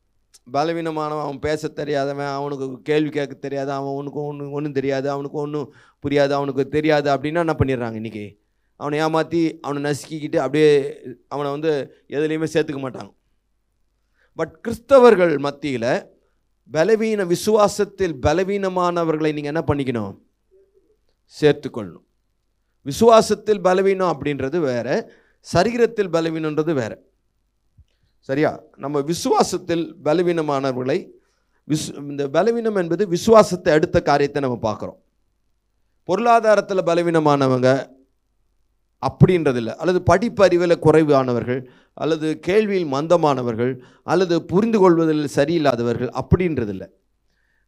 பலவீனமானவன், அவன் பேச தெரியாதவன், அவனுக்கு கேள்வி கேட்க தெரியாது, அவனுக்கு ஒன்றும் தெரியாது, அவனுக்கு ஒன்றும் புரியாது, அவனுக்கு தெரியாது அப்படின்னா என்ன பண்ணிடுறாங்க, இன்றைக்கி அவனை ஏமாற்றி அவனை நசுக்கிக்கிட்டு அப்படியே அவனை எதுலேயுமே சேர்த்துக்க மாட்டாங்க. பட் கிறிஸ்தவர்கள் மத்தியில் விசுவாசத்தில் பலவீனமானவர்களை நீங்கள் என்ன பண்ணிக்கணும், சேர்த்துக்கொள்ளணும். விசுவாசத்தில் பலவீனம் அப்படின்றது வேற, சரீரத்தில் பலவீனன்றது வேற. சரியா? நம்ம விசுவாசத்தில் பலவீனமானவர்களை, இந்த பலவீனம் என்பது விசுவாசத்தை அடுத்த காரியத்தை நம்ம பார்க்குறோம். பொருளாதாரத்தில் பலவீனமானவங்க அப்படின்றதில்லை, அல்லது படிப்பறிவில் குறைவானவர்கள், அல்லது கேள்வியில் மந்தமானவர்கள், அல்லது புரிந்து கொள்வதில் சரியில்லாதவர்கள் அப்படின்றதில்லை.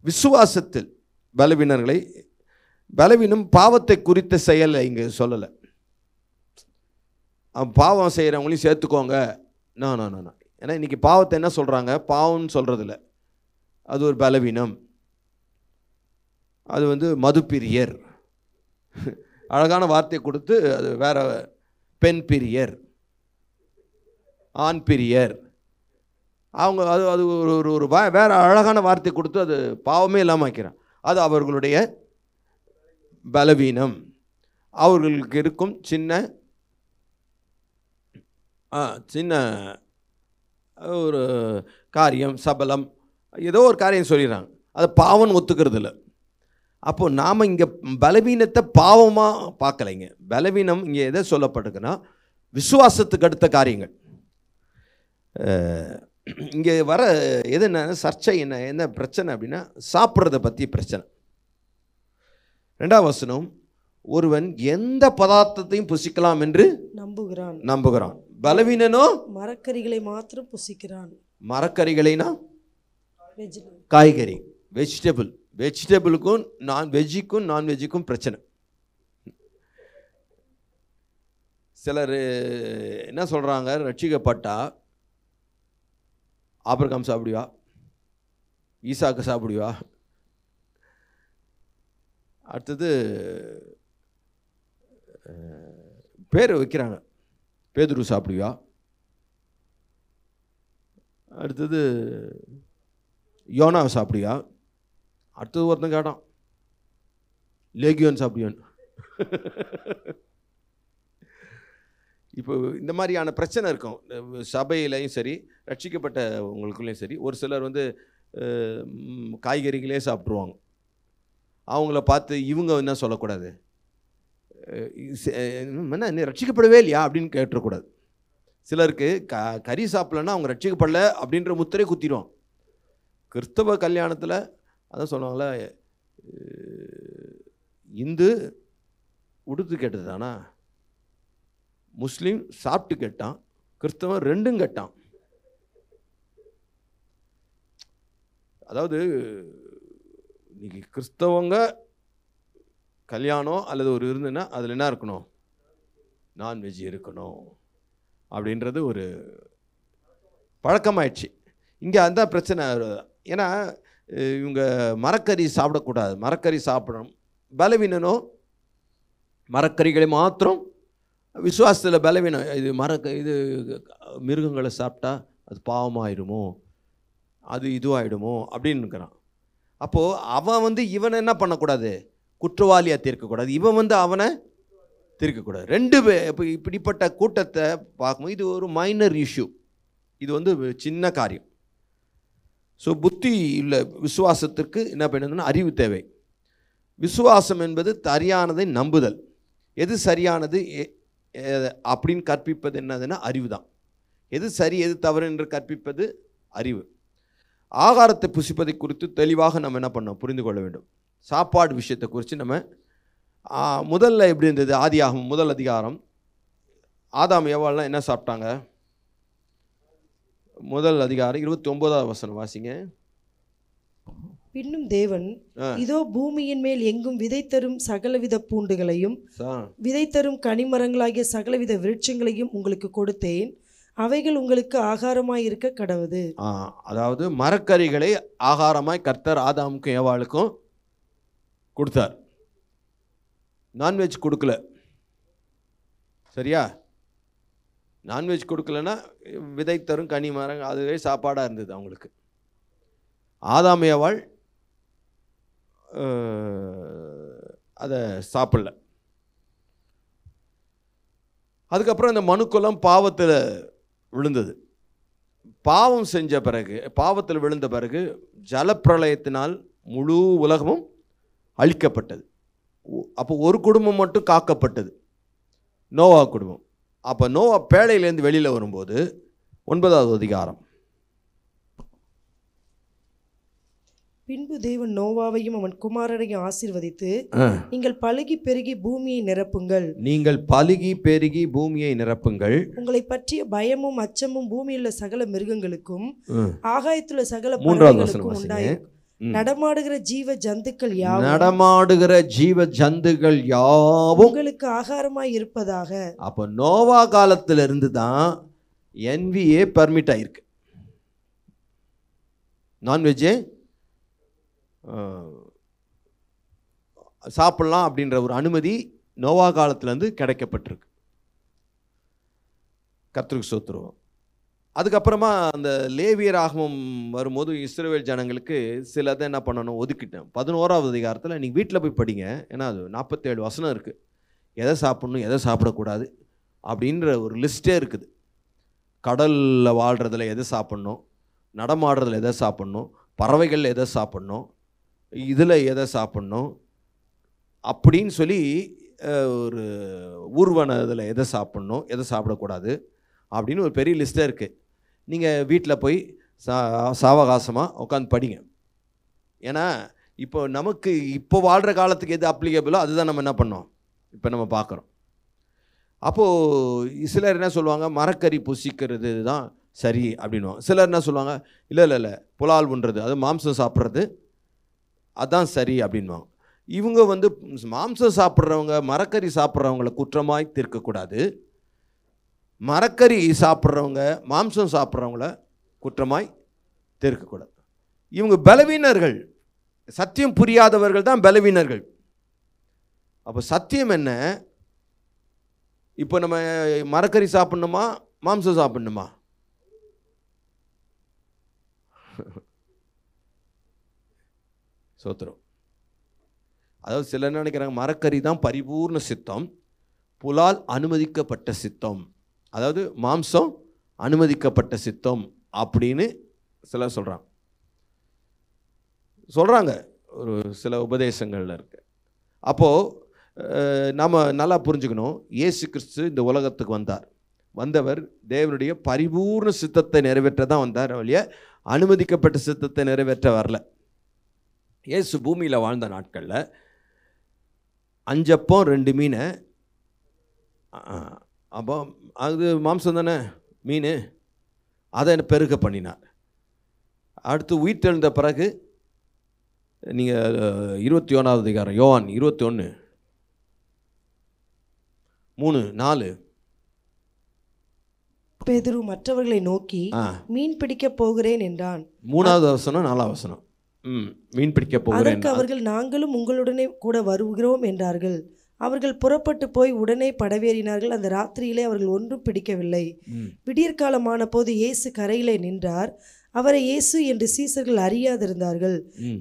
விசுவாசத்தில் பலவீனம் பாவத்தை குறித்த செயலை இங்கே சொல்லலை. பாவம் செய்கிறவங்களையும் சேர்த்துக்கோங்க, நான் ஏன்னா இன்றைக்கி பாவத்தை என்ன சொல்கிறாங்க, பாவம்னு சொல்கிறதில்ல, அது ஒரு பலவீனம். அது மதுப்பிரியர், அழகான வார்த்தையை கொடுத்து அது வேற, பெண் பிரியர், ஆண் பிரியர், அவங்க அது ஒரு வேற அழகான வார்த்தை கொடுத்து அது பாவமே இல்லாமல் வைக்கிறான். அது அவர்களுடைய பலவீனம். அவர்களுக்கு இருக்கும் சின்ன ஒரு காரியம், சபலம், ஏதோ ஒரு காரியம் சொல்லிடுறாங்க, அதை பாவம் ஒத்துக்கிறது இல்லை. அப்போது நாம் இங்கே பலவீனத்தை பாவமாக பார்க்கலைங்க. பலவீனம் இங்கே எதை சொல்லப்பட்டிருக்குன்னா, விசுவாசத்துக்கு அடுத்த காரியங்கள். இங்கே வர எது என்ன சர்ச்சை, என்ன பிரச்சனை அப்படின்னா, சாப்பிட்றத பற்றி பிரச்சனை. 2வது வசனம், ஒருவன் எந்த பதார்த்தத்தையும் புசிக்கலாம் என்று நம்புகிறான். பலவீனனோ மரக்கரிகளை மாத்திரம் புசிக்கிறான். மரக்கரிகளைனா காய்கறி, வெஜிடபிளுக்கும் நான்வெஜ்ஜுக்கும் பிரச்சனை. சிலர் என்ன சொல்கிறாங்க, ரட்சிக்கப்பட்டா ஆபிரகாம் சாப்பிடுவா, ஈசாக்கு சாப்பிடுவா, அடுத்தது பேர் வைக்கிறாங்க, பேதுரு சாப்பிடுவா, அடுத்தது யோனாவை சாப்பிடுவா, அடுத்தது ஒருத்தன் கேட்டான் லேகியோன் சாப்பிடுவான். இப்போ இந்த மாதிரியான பிரச்சனை இருக்கும் சபையிலையும் சரி, ரட்சிக்கப்பட்ட உங்களுக்குள்ளேயும் சரி. ஒரு சிலர் வந்து காய்கறிகளே சாப்பிட்ருவாங்க. அவங்கள பார்த்து இவங்க என்ன சொல்லக்கூடாது, என்ன நீ ரட்சிக்கப்படவே இல்லையா அப்படின்னு கேட்டுறக்கூடாது. சிலருக்கு கறி சாப்பிட்லன்னா அவங்க ரட்சிக்கப்படல அப்படின்ற முத்திரை குத்திடுவான். கிறிஸ்தவ கல்யாணத்தில் அதான் சொல்லுவாங்களே, இந்து உடுத்து கேட்டது தானா, முஸ்லீம் சாப்பிட்டு கேட்டான், கிறிஸ்தவன் ரெண்டும் கேட்டான். அதாவது இன்னைக்கு கிறிஸ்தவங்க கல்யாணம் அல்லது ஒரு இருந்துன்னா அதில் என்ன இருக்கணும், நான்வெஜ் இருக்கணும் அப்படின்றது ஒரு பழக்கமாயிடுச்சு. இங்கே அந்த பிரச்சனை. ஏன்னா இவங்க மரக்கறி சாப்பிடக்கூடாது, மரக்கறி சாப்பிடணும். பலவீனனோ மரக்கறிகளை மாத்திரம் விசுவாசத்தில் பலவீனம். இது மிருகங்களை சாப்பிட்டா அது பாவமாயிடுமோ, அது இதுவாகிடுமோ அப்படின்னு இருக்கிறான். அப்போது அவன் வந்து இவனை என்ன பண்ணக்கூடாது, குற்றவாளியாக தீர்க்கக்கூடாது, இவன் வந்து அவனை தீர்க்கக்கூடாது. ரெண்டு பேர் இப்போ இப்படிப்பட்ட கூட்டத்தை பார்க்கும்போது இது ஒரு மைனர் இஷ்யூ, இது வந்து சின்ன காரியம். ஸோ புத்தி உள்ள விசுவாசத்திற்கு என்ன பண்ணணும்னா அறிவு தேவை. விசுவாசம் என்பது சரியானதை நம்புதல். எது சரியானது அப்படின்னு கற்பிப்பது என்னதுன்னா அறிவு தான். எது சரி எது தவறு என்று கற்பிப்பது அறிவு. ஆகாரத்தை புசிப்பதை குறித்து தெளிவாக நம்ம என்ன பண்ணோம், புரிந்து கொள்ள வேண்டும். சாப்பாடு விஷயத்தை குறித்து நம்ம முதல்ல எப்படி இருந்தது, ஆதியாகமம் முதல் அதிகாரம், ஆதாம் ஏவாள்லாம் என்ன சாப்பிட்டாங்க, முதல் அதிகாரம் 29வது வசனம் வாசிங்க. பின்னும் தேவன், இதோ பூமியின் மேல் எங்கும் விதை தரும் சகலவித பூண்டுகளையும் விதை தரும் கனிமரங்களாகிய சகலவித விருட்சங்களையும் உங்களுக்கு கொடுத்தேன், அவைகள் உங்களுக்கு ஆகாரமாய் இருக்க கடவுது. அதாவது மரக்கறிகளை ஆகாரமாய் கர்த்தர் ஆதாமுக்கும் ஏவாளுக்கும் கொடுத்தார். நான்வெஜ் கொடுக்கல. சரியா? நான்வெஜ் கொடுக்கலன்னா விதை தரும் கனி மரம் அதுவே சாப்பாடாக இருந்தது அவங்களுக்கு. ஆதாம் ஏவாள் அதை சாப்பிடல. அதுக்கப்புறம் இந்த மனுக்குலம் பாவத்தில் விழுந்தது. பாவம் செஞ்ச பிறகு, பாவத்தில் விழுந்த பிறகு ஜலப்பிரளயத்தினால் முழு உலகமும் அழிக்கப்பட்டது. அப்போ ஒரு குடும்பம் மட்டும் காக்கப்பட்டது, நோவா குடும்பம். அப்போ நோவா பேழையிலேருந்து வெளியில் வரும்போது 9வது அதிகாரம். பின்பு தேவன் நோவாவையும் அவன் குமாரரையும் ஆசீர்வதித்து, நீங்கள் பலுகி பெருகி பூமியை நிரப்புங்கள், நீங்கள் பலுகி பெருகி பூமியை நிரப்புங்கள், உங்களை பற்றிய பயமும் அச்சமும் பூமியுள்ள சகல மிருகங்களுக்கும் ஆகாயத்துள்ள சகல 3வது வசனம் உண்டாயிருக்கும், நடமாடுகிற ஜீவ ஜந்துக்கள் யாவும் நடமாடுகிற ஜீவ ஜந்துகள் யாவும் உங்களுக்கு ஆகாரமாய் இருப்பதாக. அப்போ நோவா காலத்துல இருந்து தான் NVA பர்மிட் ஆயிருக்கு. நான்வெஜ்ஜே சாப்பிடலாம் அப்படின்ற ஒரு அனுமதி நோவா காலத்திலேருந்து கிடைக்கப்பட்டிருக்கு. கர்த்தருக்கு ஸ்தோத்திரம். அதுக்கப்புறமா அந்த லேவியர் ஆகமம் வரும்போது இஸ்ரவேல் ஜனங்களுக்கு சிலதை என்ன பண்ணணும் ஒதுக்கிட்டேன். 11வது அதிகாரத்தில் நீங்கள் வீட்டில் போய் படிங்க, ஏன்னா அது 47 வசனம் இருக்குது. எதை சாப்பிடணும் எதை சாப்பிடக்கூடாது அப்படின்ற ஒரு லிஸ்ட்டே இருக்குது. கடலில் வாழ்கிறதுல எதை சாப்பிட்ணும், நடமாடுறதுல எதை சாப்பிட்ணும், பறவைகள் எதை சாப்பிட்ணும், இதில் எதை சாப்பிட்ணும் அப்படின்னு சொல்லி ஒரு ஊர்வன இதில் எதை சாப்பிட்ணும் எதை சாப்பிடக்கூடாது அப்படின்னு ஒரு பெரிய லிஸ்ட்டாக இருக்குது. நீங்கள் வீட்டில் போய் சாவகாசமாக உட்காந்து படிங்க. ஏன்னா இப்போ நமக்கு இப்போ வாழ்கிற காலத்துக்கு எது அப்ளிகபிளோ அதுதான் நம்ம என்ன பண்ணோம் இப்போ நம்ம பார்க்குறோம். அப்போது சிலர் என்ன சொல்லுவாங்க, மரக்கறி புசிக்கிறது தான் சரி அப்படின்வாங்க. சிலர் என்ன சொல்லுவாங்க, இல்லை புலால் உண்றது, அது மாம்சம் சாப்பிட்றது அதான் சரி அப்படின்வாங்க. இவங்க வந்து மாம்சம் சாப்பிட்றவங்க, மரக்கறி சாப்பிட்றவங்கள குற்றமாய் தீர்க்கக்கூடாது. மரக்கறி சாப்பிட்றவங்க, மாம்சம் சாப்பிட்றவங்கள குற்றமாய் தீர்க்கக்கூடாது. இவங்க பலவீனர்கள், சத்தியம் புரியாதவர்கள் தான் பலவீனர்கள். அப்போ சத்தியம் என்ன? இப்போ நம்ம மரக்கறி சாப்பிடணுமா, மாம்சம் சாப்பிடணுமா? சோத்திரம். அதாவது சிலர் நினைக்கிறாங்க மரக்கறி தான் பரிபூர்ண சித்தம், புலால் அனுமதிக்கப்பட்ட சித்தம், அதாவது மாம்சம் அனுமதிக்கப்பட்ட சித்தம் அப்படின்னு சிலர் சொல்கிறாங்க. ஒரு சில உபதேசங்களில் இருக்கு. அப்போது நம்ம நல்லா புரிஞ்சுக்கணும், இயேசு கிறிஸ்து இந்த உலகத்துக்கு வந்தவர் தேவனுடைய பரிபூர்ண சித்தத்தை நிறைவேற்ற தான் வந்தார், வழிய அனுமதிக்கப்பட்ட சித்தத்தை நிறைவேற்ற வரல. இயேசு பூமியில் வாழ்ந்த நாட்களில் 5 அப்பம் 2 மீன், அப்போ அது மாம்சம் தானே, மீன், அதை பெருக பண்ணினார். அடுத்து உயிர்த்தெழுந்த பிறகு நீங்கள் 21வது அதிகாரம் யோவான் 21:3-4 பேதுரு மற்றவர்களை நோக்கி மீன் பிடிக்க போகிறேன் என்றான். 3வது வசனம் 4வது வசனம். மீன் பிடிக்க போகிறேன். அதற்கு அவர்கள் நாங்களும் உங்களுடனே கூட வருகிறோம் என்றார்கள். அவர்கள் புறப்பட்டு போய் உடனே படவேறினார்கள். அந்த ராத்திரியிலே அவர்கள் ஒன்றும் பிடிக்கவில்லை. விடியற்காலமான போது இயேசு கரையிலே நின்றார். அவரை இயேசு என்று சீசர்கள் அறியாதிருந்தார்கள்.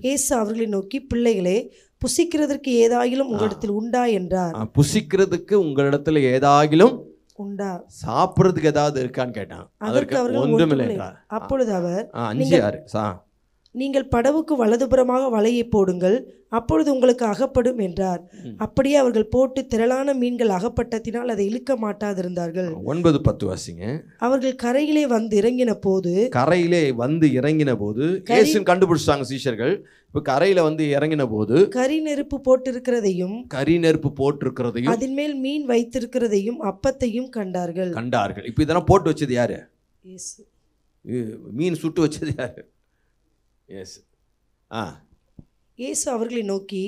இயேசு அவர்களை நோக்கி, பிள்ளைகளே, புசிக்கிறதற்கு ஏதாகிலும் உங்களிடத்தில் உண்டா என்றார். புசிக்கிறதுக்கு உங்களிடத்தில் ஏதாகிலும் உண்டா, சாப்பிட்றதுக்கு ஏதாவது இருக்கான்னு கேட்டான். அதற்கு அவர்கள் ஒன்றுமில்லை. அப்பொழுது அவர், 5:6 நீங்கள் படவுக்கு வலதுபுறமாக வலையை போடுங்கள், அப்பொழுது உங்களுக்கு அகப்படும் என்றார். அப்படியே அவர்கள் போட்டு திரளான மீன்கள் அகப்பட்டதினால் அதை இழுக்க மாட்டாதிருந்தார்கள். 9-10 வாசிங்க. அவர்கள் கரையிலே வந்து இறங்கின போது இயேசு கண்டுபிடிச்சாங்க சீஷர்கள். இப்போ கரையில வந்து இறங்கின போது கரி நெருப்பு போட்டிருக்கிறதையும் அதன் மேல் மீன் வைத்திருக்கிறதையும் அப்பத்தையும் கண்டார்கள். இப்போ இதெல்லாம் போட்டு வச்சது யாரு? இயேசு. மீன் சுட்டு வச்சது யாரு? இயேசு அவர்களை நோக்கி,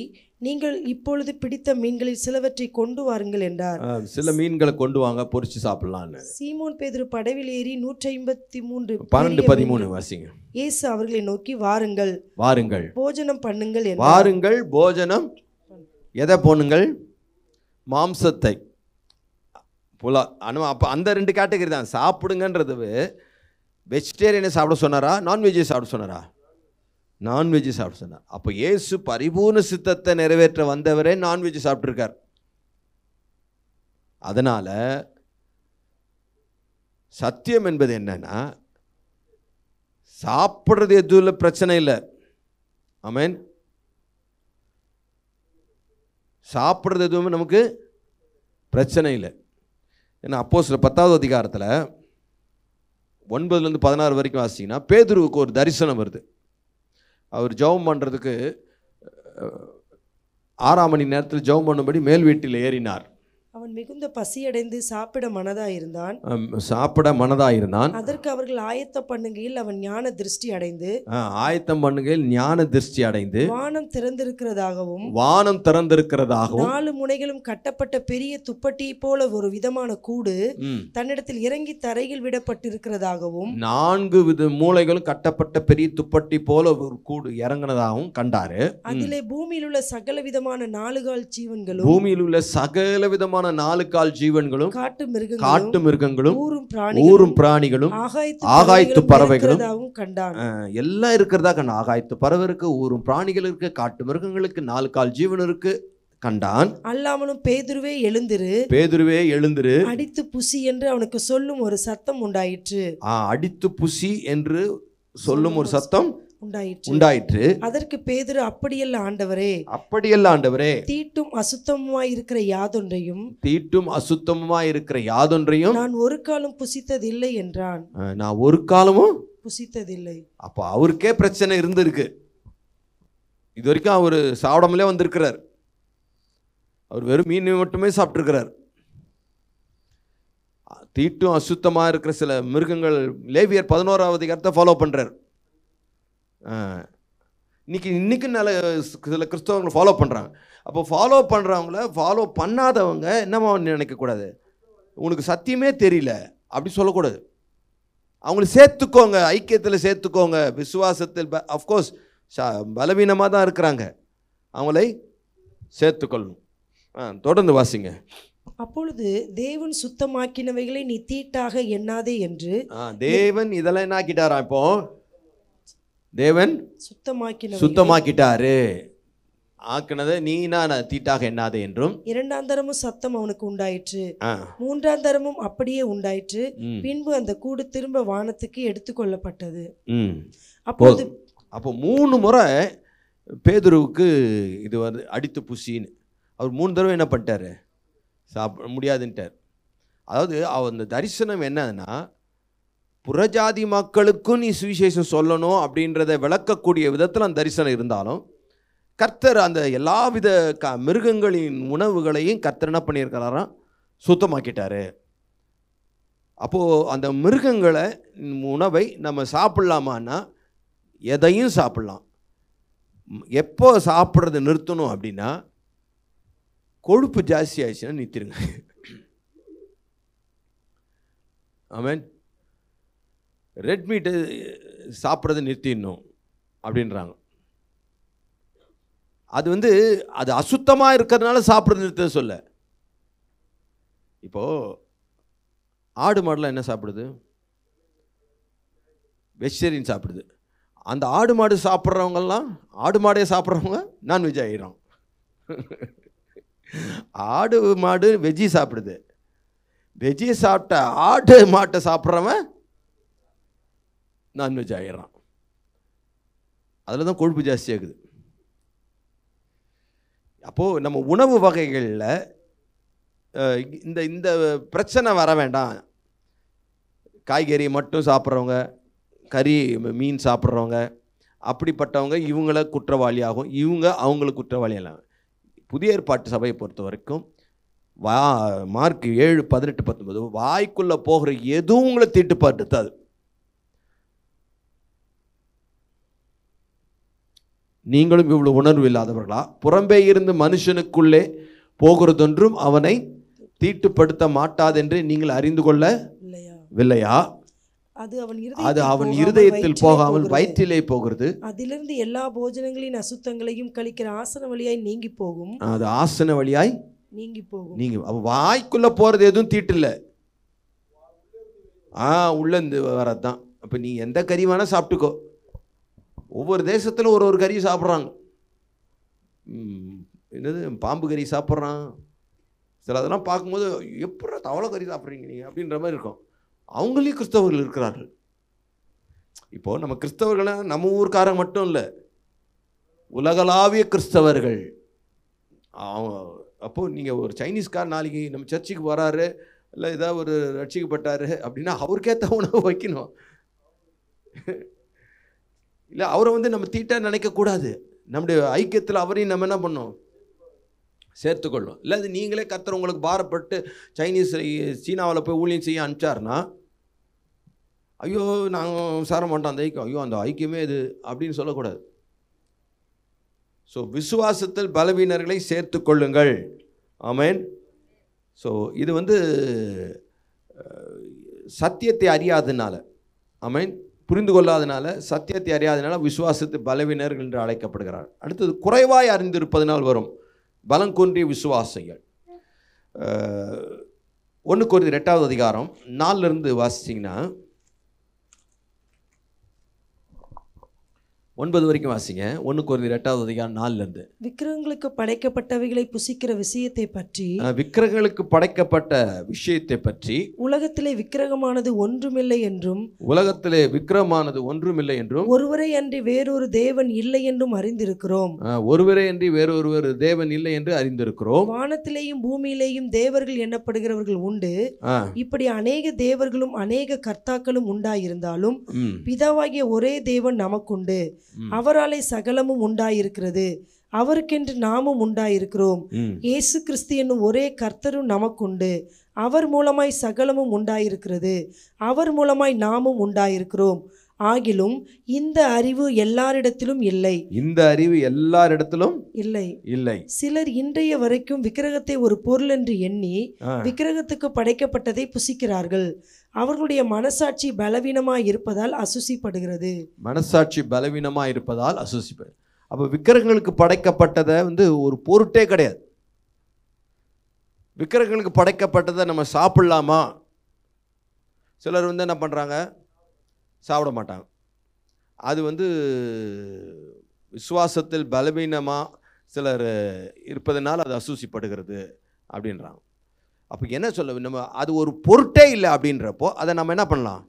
நீங்கள் இப்பொழுது பிடித்த மீன்களில் சிலவற்றை கொண்டு வாருங்கள் என்றார். சில மீன்களை கொண்டு வாங்க, பொரிச்சு சாப்பிடலாம்னு. சீமோன் பேதுரு படவில் ஏறி 153 12-13 வாசிங்க. இயேசு அவர்களை நோக்கி, வாருங்கள் போஜனம் பண்ணுங்கள் என்றார். வாருங்கள் போஜனம். எதை போனுங்கள்? மாம்சத்தை. அப்போ அந்த 2 கேட்டகரி தான். சாப்பிடுங்கன்றது வெஜிடேரியனை சாப்பிட சொன்னாரா, நான்வெஜ்ஜை சாப்பிட சொன்னாரா? நான்வெஜ் சாப்பிட சொன்னார். அப்போ இயேசு பரிபூர்ண சித்தத்தை நிறைவேற்ற வந்தவரே நான்வெஜ் சாப்பிட்ருக்கார். அதனால சத்தியம் என்பது என்னன்னா, சாப்பிட்றது எதுவும் பிரச்சனை இல்லை. ஆமென். சாப்பிட்றது எதுவுமே நமக்கு பிரச்சனை இல்லை. ஏன்னா அப்போஸ்தலர் 10வது அதிகாரத்தில் 9-16 வரைக்கும் வாசிங்கன்னா, பேதுருவுக்கு ஒரு தரிசனம் வருது. அவர் ஜெபம் பண்ணுறதுக்கு 6ஆம் மணி நேரத்தில் ஜெபம் பண்ணும்படி மேல் வீட்டில் ஏறினார். அவன் மிகுந்த பசியடைந்து சாப்பிட மனதாயிருந்தான். அதற்கு அவர்கள் ஆயத்தம் பண்ணுகையில் அவன் ஞான திருஷ்டி அடைந்து வானம் திறந்திருக்கிறதாகவும் 4 முனைகளும் கட்டப்பட்ட பெரிய துப்பட்டியை போல ஒரு விதமான கூடு தன்னிடத்தில் இறங்கி தரையில் விடப்பட்டிருக்கிறதாகவும் 4 மூலைகளும் கட்டப்பட்ட பெரிய துப்பட்டி போல ஒரு கூடு இறங்கினதாகவும் கண்டாரு. அதிலே பூமியில் உள்ள சகல விதமான 4 கால் ஜீவன்களும் காட்டு மிருகங்களும் ஊரும் பிராணிகளும் ஆகாயத்து பறவைகளும் எல்லாம் இருக்கிறதா கண்டான். ஆகாயத்து பறவை இருக்கு, ஊரும் பிராணிகள் இருக்கு, காட்டு மிருகங்களுக்கு 4 கால் ஜீவன் இருக்கு கண்டான். அல்லாமலும் பேதுருவே எழுந்திரு அடித்து புசி என்று அவனுக்கு சொல்லும் ஒரு சத்தம் உண்டாயிற்று. அடித்து புசி என்று சொல்லும் ஒரு சத்தம் உண்டாயிற்று. அதற்கு பேதுரு, அப்படியல்ல ஆண்டவரே, தீட்டும் அசுத்தமுமாய் இருக்கிற யாதொன்றையும் நான் ஒரு காலம் புசித்ததில்லை என்றான். நான் ஒரு காலமும் புசித்ததில்லை. அப்போ அவருக்கே பிரச்சனை இருந்திருக்கு. இது வரைக்கும் அவர் சாப்பிடாமலே வந்திருக்கிறார். அவர் வெறும் மீன் மட்டுமே சாப்பிட்டுருக்கிறார். தீட்டும் அசுத்தமா இருக்கிற சில மிருகங்கள் லேவியர் 11வது அதிகாரத்தை ஃபாலோ பண்றார். இன்றைக்கும் நல்ல சில கிறிஸ்தவங்களை ஃபாலோ பண்ணுறாங்க. அப்போ ஃபாலோ பண்ணுறவங்கள ஃபாலோ பண்ணாதவங்க என்னமா நினைக்கக்கூடாது, உனக்கு சத்தியமே தெரியல அப்படி சொல்லக்கூடாது. அவங்கள சேர்த்துக்கோங்க, ஐக்கியத்தில் சேர்த்துக்கோங்க, விசுவாசத்தில் அஃப்கோர்ஸ் பலவீனமாக தான் இருக்கிறாங்க, அவங்களை சேர்த்துக்கொள்ளணும். தொடர்ந்து வாசிங்க. அப்பொழுது தேவன் சுத்தமாக்கினவைகளை நீ தீட்டாக எண்ணாதே என்று. தேவன் இதெல்லாம் என்ன ஆக்கிட்டாரா? இப்போ தேவன் சுத்தமாக்கிட்டாரு. ஆக்கினதை நீ நான் தீட்டாக எண்ணாதே என்றும். இரண்டாம் தரமும் சத்தம் அவனுக்கு உண்டாயிற்று, மூன்றாம் தரமும் அப்படியே உண்டாயிற்று. பின்பு அந்த கூடு திரும்ப வானத்துக்கு எடுத்துக்கொள்ளப்பட்டது. அப்போ 3 முறை பேதுருவுக்கு இது வந்து அடித்து புசின்னு அவர் 3 தடவை என்ன பண்ணிட்டாரு? சாப்பிட முடியாதுன்ட்டார். அதாவது அந்த தரிசனம் என்னன்னா, புறஜாதி மக்களுக்கும் நீ சுவிசேஷம் சொல்லணும் அப்படின்றத விளக்கக்கூடிய விதத்தில் அந்த தரிசனம் இருந்தாலும், கர்த்தர் அந்த எல்லாவித மிருகங்களின் உணவுகளையும் கர்த்தர் என்ன பண்ணியிருக்கிறாராம்? சுத்தமாக்கிட்டாரு. அப்போது அந்த மிருகங்களை உணவை நம்ம சாப்பிட்லாமான்னா எதையும் சாப்பிட்லாம். எப்போ சாப்பிட்றது நிறுத்தணும் அப்படின்னா, கொழுப்பு ஜாஸ்தி ஆயிடுச்சுன்னா நிறுத்திடுங்க. ஆமென். ரெட் மீட்டு சாப்பிட்றதை நிறுத்திடணும் அப்படின்றாங்க. அது வந்து அது அசுத்தமாக இருக்கிறதுனால சாப்பிட்றது நிறுத்த சொல்ல. இப்போது ஆடு மாடுலாம் என்ன சாப்பிடுது? வெஜிடேரியன் சாப்பிடுது. அந்த ஆடு மாடு சாப்பிட்றவங்கெல்லாம், ஆடு மாடையே சாப்பிட்றவங்க நான்வெஜ் ஆகிடும். ஆடு மாடு வெஜ்ஜி சாப்பிடுது, வெஜ்ஜி சாப்பிட்ட ஆடு மாட்டை சாப்பிட்றவன் நான்வெஜ் ஆகிடுறான். அதில் தான் கொழுப்பு ஜாஸ்தியாகுது. அப்போது நம்ம உணவு வகைகளில் இந்த இந்த பிரச்சனை வர வேண்டாம். காய்கறி மட்டும் சாப்பிட்றவங்க, கறி மீன் சாப்பிட்றவங்க, அப்படிப்பட்டவங்க இவங்கள குற்றவாளியாகும், இவங்க அவங்களுக்கு குற்றவாளியாகும். புதிய ஏற்பாட்டு சபையை பொறுத்த வரைக்கும் மார்க் 7:18-19 வாய்க்குள்ளே போகிற எதுவும் உங்களை தீட்டுப்படுத்தாது. நீங்களும் இவ்வளவு உணர்வு இல்லாதவர்களா? புறம்பே இருந்து மனுஷனுக்குள்ளே போகிறதொன்றும் அவனை தீட்டுப்படுத்த மாட்டாதென்று நீங்கள் அறிந்து கொள்ளவில்லையா? அது அவன் இருதயத்தில் போகாமல் வயிற்றிலே போகிறது. அதிலிருந்து எல்லா போஜனங்களின் அசுத்தங்களையும் கழிக்கிற ஆசன வழியாய் நீங்கி போகும். அது ஆசன வழியாய் நீங்கி போகும். நீங்க வாய்க்குள்ள போறது எதுவும் தீட்டு இல்லை, உள்ளேருந்து வரதான். அப்போ நீ எந்த கறி வேணா சாப்பிட்டுக்கோ. ஒவ்வொரு தேசத்தில் ஒரு கறி சாப்பிட்றாங்க. என்னது பாம்பு கறி சாப்பிட்றான். சில அதெல்லாம் பார்க்கும்போது எப்படி தவளை கறி சாப்பிட்றீங்க நீங்கள் அப்படின்ற மாதிரி இருக்கும். அவங்களையும் கிறிஸ்தவர்கள் இருக்கிறார்கள். இப்போது நம்ம கிறிஸ்தவர்களை நம்ம ஊர்க்காரங்க மட்டும் இல்லை, உலகளாவிய கிறிஸ்தவர்கள். அப்போது நீங்கள் ஒரு சைனீஸ்கார் நாளைக்கு நம்ம சர்ச்சுக்கு வராரு, இல்லை ஏதாவது ஒரு ரட்சிக்கப்பட்டார் அப்படின்னா அவருக்கேற்ற உணவு வைக்கணும். இல்லை அவரை வந்து நம்ம தீட்டாக நினைக்கக்கூடாது. நம்முடைய ஐக்கியத்தில் அவரையும் நம்ம என்ன பண்ணோம்? சேர்த்துக்கொள்ளும். இல்லை அது நீங்களே கர்த்தர் உங்களுக்கு பாரப்பட்டு சீனாவில் போய் ஊழியம் செய்ய அனுப்பிச்சாருன்னா, ஐயோ நாங்கள் சார மாட்டோம் அந்த ஐக்கியம், ஐயோ அந்த ஐக்கியமே இது அப்படின்னு சொல்லக்கூடாது. ஸோ விசுவாசத்தில் பலவீனர்களை சேர்த்து கொள்ளுங்கள். ஆமென். ஸோ இது வந்து சத்தியத்தை அறியாதனால, ஆமென், புரிந்து கொள்ளாதனால, சத்தியத்தை அறியாதனால விசுவாசத்தை பலவீனர்கள் என்று அழைக்கப்படுகிறார். அடுத்தது குறைவாய் அறிந்திருப்பதனால் வரும் பலம் குன்றிய விசுவாசிகள். 1 கொரிந்தியர் 8வது அதிகாரம் 4 வாசிச்சிங்கன்னா 9 வரைக்கும் வாசிங்க. 1 கொரிந்தியர் 8வது அதிகாரம் 4 விக்கிரகங்களுக்கு படைக்கப்பட்டவைகளை புசிக்கிற விஷயத்தை பற்றி, விக்கிரகங்களுக்கு படைக்கப்பட்ட விஷயத்தை பற்றி, உலகத்திலே விக்கிரகமானது ஒன்றுமில்லை என்றும், உலகத்திலே விக்கிரகமானது ஒன்றுமில்லை என்றும், ஒருவரை அன்றி வேறொரு தேவன் இல்லை என்றும் அறிந்திருக்கிறோம். ஒருவரை அன்றி வேறொரு தேவன் இல்லை என்று அறிந்திருக்கிறோம். வானத்திலேயும் பூமியிலேயும் தேவர்கள் எண்ணப்படுகிறவர்கள் உண்டு. இப்படி அநேக தேவர்களும் அநேக கர்த்தாக்களும் உண்டாயிருந்தாலும் பிதாவாகிய ஒரே தேவன் நமக்குண்டு. அவராலே சகலமும் உண்டாயிருக்கிறது, அவருக்கென்று நாமும் உண்டாயிருக்கிறோம். இயேசு கிறிஸ்து என்னும் ஒரே கர்த்தரும் நமக்குண்டு. அவர் மூலமாய் சகலமும் உண்டாயிருக்கிறது, அவர் மூலமாய் நாமும் உண்டாயிருக்கிறோம். ஆகிலும் இந்த அறிவு எல்லாரிடத்திலும் இல்லை. இந்த அறிவு எல்லாரிடத்திலும் இல்லை. இல்லை. சிலர் இன்றைய வரைக்கும் விக்கிரகத்தை ஒரு பொருள் என்று எண்ணி விக்கிரகத்துக்கு படைக்கப்பட்டதை புசிக்கிறார்கள். அவர்களுடைய மனசாட்சி பலவீனமாய் இருப்பதால் அசுசிப்படுகிறது. மனசாட்சி பலவீனமாக இருப்பதால் அசுசிப்பது. அப்போ விக்கிரகங்களுக்கு படைக்கப்பட்டதை ஒரு பொருட்டே கிடையாது. விக்கிரகங்களுக்கு படைக்கப்பட்டதை நம்ம சாப்பிடலாமா? சிலர் என்ன பண்ணுறாங்க, சாப்பிட மாட்டாங்க. அது விசுவாசத்தில் பலவீனமாக சிலர் இருப்பதனால் அது அசூசிப்படுகிறது அப்படின்றாங்க. அப்போ என்ன சொல்ல, நம்ம அது ஒரு பொருட்டே இல்லை அப்படின்றப்போ அதை நம்ம என்ன பண்ணலாம்?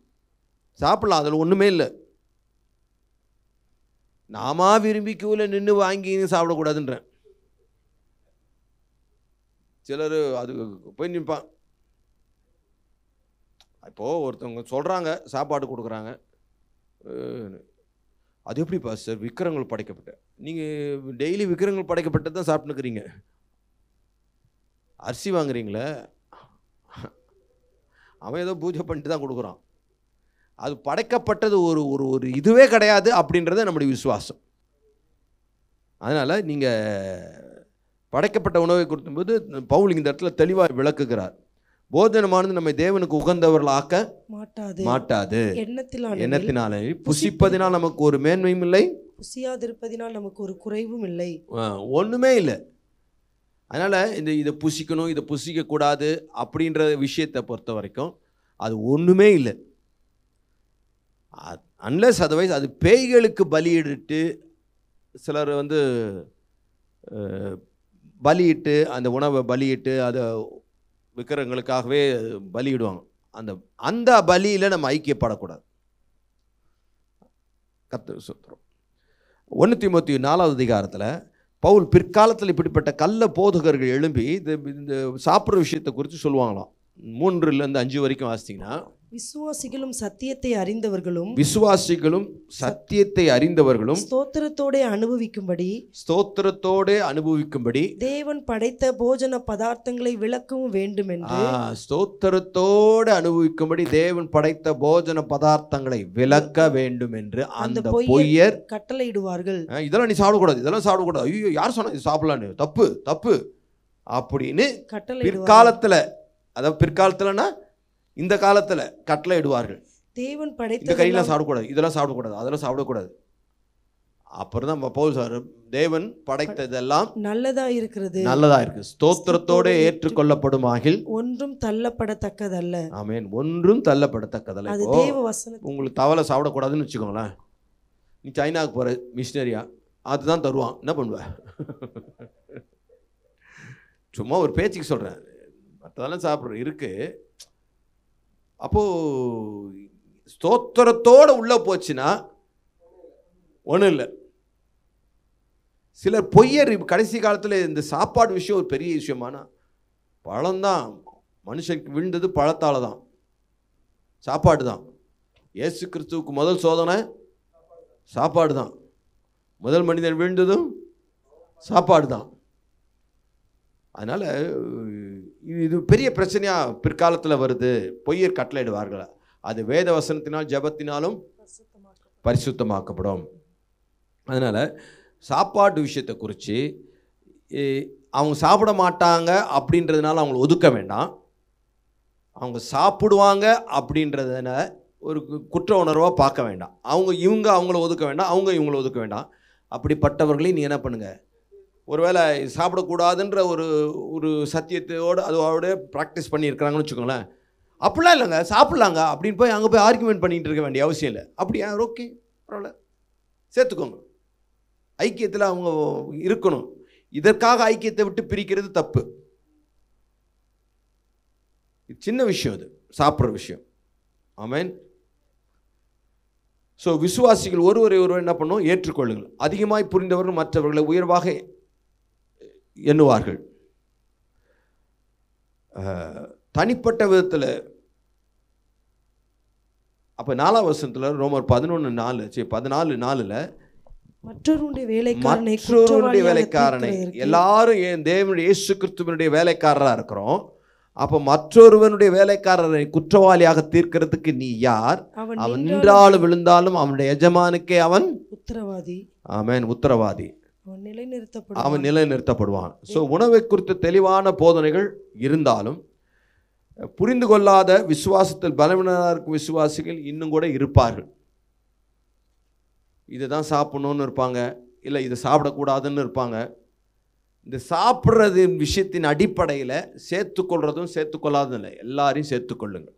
சாப்பிடலாம். அதில் ஒன்றுமே இல்லை. நாம விரும்பி கியூவில் நின்று வாங்கி சாப்பிடக்கூடாதுன்றேன். சிலர் அது போய் நிற்பான். இப்போது ஒருத்தவங்க சொல்கிறாங்க, சாப்பாடு கொடுக்குறாங்க, அது எப்படி பாஸ்டர் விக்கிரகங்கள் படைக்கப்பட்ட? நீங்கள் டெய்லி விக்கிரகங்கள் படைக்கப்பட்டது தான் சாப்பிட்டுக்கிறீங்க. அரிசி வாங்குறீங்களே, அவன் ஏதோ பூஜை பண்ணிட்டு தான் கொடுக்குறான். அது படைக்கப்பட்டது ஒரு ஒரு ஒரு இதுவே கிடையாது அப்படின்றத நம்முடைய விசுவாசம். அதனால் நீங்கள் படைக்கப்பட்ட உணவை கொடுக்கும்போது பவுல் இந்த இடத்துல தெளிவாக விளக்குகிறார். போஜனமானது நம்மை தேவனுக்கு உகந்தவர்களாக்க மாட்டாது. எண்ணத்தினாலே புசிப்பதினால் நமக்கு ஒரு மேன்மையும் இல்லை, புசியாதிருப்பதினால் நமக்கு ஒரு குறைவும் இல்லை, ஒன்றுமே இல்லை. அதனால் இதை புசிக்கணும், இதை புசிக்கக்கூடாது அப்படின்ற விஷயத்தை பொறுத்த வரைக்கும் அது ஒன்றுமே இல்லை. அன்லெஸ் அதர்வைஸ் அது பேய்களுக்கு பலியிட்டு சிலர் பலியிட்டு அந்த உணவை பலியிட்டு அதை விக்கிரகங்களுக்காகவே பலியிடுவாங்க. அந்த பலியில் நம்ம ஐக்கியப்படக்கூடாது. கர்த்தர் ஸ்தோத்திரம். 1 தீமோத்தேயு 4வது அதிகாரத்தில் பவுல் பிற்காலத்தில் இப்படிப்பட்ட கள்ள போதகர்கள் எழும்பி இந்த சாப்பிட்ற விஷயத்தை குறித்து சொல்லுவாங்களாம். 3-5 வரைக்கும் வாசித்தீங்கன்னா, விசுவாசிகளும் சத்தியத்தை அறிந்தவர்களும் ஸ்தோத்திரத்தோடே அனுபவிக்கும்படி தேவன் படைத்த போஜன பதார்த்தங்களை விளக்கவும் வேண்டும் என்று. ஸ்தோத்திரத்தோடு அனுபவிக்கும்படி தேவன் படைத்த போஜன பதார்த்தங்களை விளக்க வேண்டும் என்று அந்த பொய்யர் கட்டளையிடுவார்கள். இதெல்லாம் நீ சாப்பிடக்கூடாது, இதெல்லாம் சாப்பிடக்கூடாது, ஐயோ யார் சொன்னா இது சாப்பிடலான்னு, தப்பு தப்பு அப்படின்னு பிற்காலத்தில், அதாவது பிற்காலத்துலன்னா இந்த காலத்தில் கட்டளை இடுவார்கள். தேவன் படைத்த இந்த கறியெல்லாம் சாப்பிடக்கூடாது, இதெல்லாம் சாப்பிடக்கூடாது, அதெல்லாம் சாப்பிடக்கூடாது. அப்புறம் தான் பவுல் சார், தேவன் படைத்ததெல்லாம் நல்லதா இருக்கு, ஸ்தோத்திரத்தோடு ஏற்றுக்கொள்ளப்படும் ஆகில் ஒன்றும் தள்ளப்படத்தக்கதல்ல. ஆமென். ஒன்றும் தள்ளப்படத்தக்கதல்ல. உங்களுக்கு தவளை சாப்பிடக்கூடாதுன்னு வச்சுக்கோங்களேன், நீ சைனாவுக்கு போகிற மிஷினரியா, அதுதான் தருவான், என்ன பண்ணுவேன்? சும்மா ஒரு பேச்சுக்கு சொல்கிறேன், மற்றதெல்லாம் சாப்பிட்ற இருக்கு. அப்போது ஸ்தோத்திரத்தோடு உள்ளே போச்சுன்னா ஒன்றும் இல்லை. சிலர் பொய்யர் கடைசி காலத்தில் இந்த சாப்பாடு விஷயம் ஒரு பெரிய விஷயமானா, பழம்தான் மனுஷனுக்கு விழுந்தது, பழத்தால் தான், சாப்பாடு தான். இயேசு கிறிஸ்துவுக்கு முதல் சோதனை சாப்பாடு தான், முதல் மனிதன் விழுந்ததும் சாப்பாடு தான். அதனால் இது பெரிய பிரச்சனையாக பிற்காலத்தில் வருது. பொய்யர் கட்டளையிடுவார்கள், அது வேத வசனத்தினால் ஜெபத்தினாலும் பரிசுத்தமாக்கப்படும். அதனால் சாப்பாட்டு விஷயத்தை குறித்து அவங்க சாப்பிட மாட்டாங்க அப்படின்றதுனால அவங்கள ஒதுக்க வேண்டாம். அவங்க சாப்பிடுவாங்க அப்படின்றதுனால ஒரு குற்ற உணர்வாக பார்க்க வேண்டாம். அவங்கள ஒதுக்க வேண்டாம், அவங்க இவங்கள ஒதுக்க வேண்டாம். அப்படிப்பட்டவர்களையும் நீ என்ன பண்ணுங்கள், ஒருவேளை சாப்பிடக்கூடாதுன்ற ஒரு சத்தியத்தோடு அதோட ப்ராக்டிஸ் பண்ணியிருக்கிறாங்கன்னு வச்சுக்கோங்களேன், அப்படிலாம் இல்லைங்க சாப்பிட்லாங்க அப்படின்னு போய் அங்கே போய் ஆர்குமெண்ட் பண்ணிகிட்டு இருக்க வேண்டிய அவசியம் இல்லை. அப்படியா, ஓகே, பரவாயில்ல, சேர்த்துக்கோங்க. ஐக்கியத்தில் அவங்க இருக்கணும். இதற்காக ஐக்கியத்தை விட்டு பிரிக்கிறது தப்பு. சின்ன விஷயம் அது, சாப்பிட்ற விஷயம். ஆமென். ஸோ விசுவாசிகள் ஒருவரை என்ன பண்ணும், ஏற்றுக்கொள்ளுங்கள். அதிகமாய் புரிந்தவர்கள் மற்றவர்களை உயர்வாக எண்ணுவார்கள். தனிப்பட்ட விதத்தில் அப்போ 4ஆம் வசனத்தில் ரோமர் 14:4 மற்றொருடைய வேலைக்காரனை, எல்லாரும் தேவனுடைய இயேசு கிறிஸ்துவினுடைய வேலைக்காரராக இருக்கிறோம். அப்போ மற்றொருவனுடைய வேலைக்காரரை குற்றவாளியாக தீர்க்கிறதுக்கு நீ யார்? அவன் நின்றாலும் விழுந்தாலும் அவனுடைய எஜமானுக்கே அவன் உத்தரவாதி. ஆமென், உத்தரவாதி. அவன் நிலைநிறுத்தப்படுவான். ஸோ உணவை குறித்து தெளிவான போதனைகள் இருந்தாலும் புரிந்து கொள்ளாத விசுவாசத்தில் பலவீனராக இருக்கும் விசுவாசிகள் இன்னும் கூட இருப்பார்கள். இதை தான் சாப்பிடணும்னு இருப்பாங்க, இல்லை இதை சாப்பிடக்கூடாதுன்னு இருப்பாங்க. இந்த சாப்பிட்றது விஷயத்தின் அடிப்படையில் சேர்த்துக்கொள்றதும் சேர்த்துக்கொள்ளாதும் இல்லை, எல்லாரையும் சேர்த்துக்கொள்ளுங்க.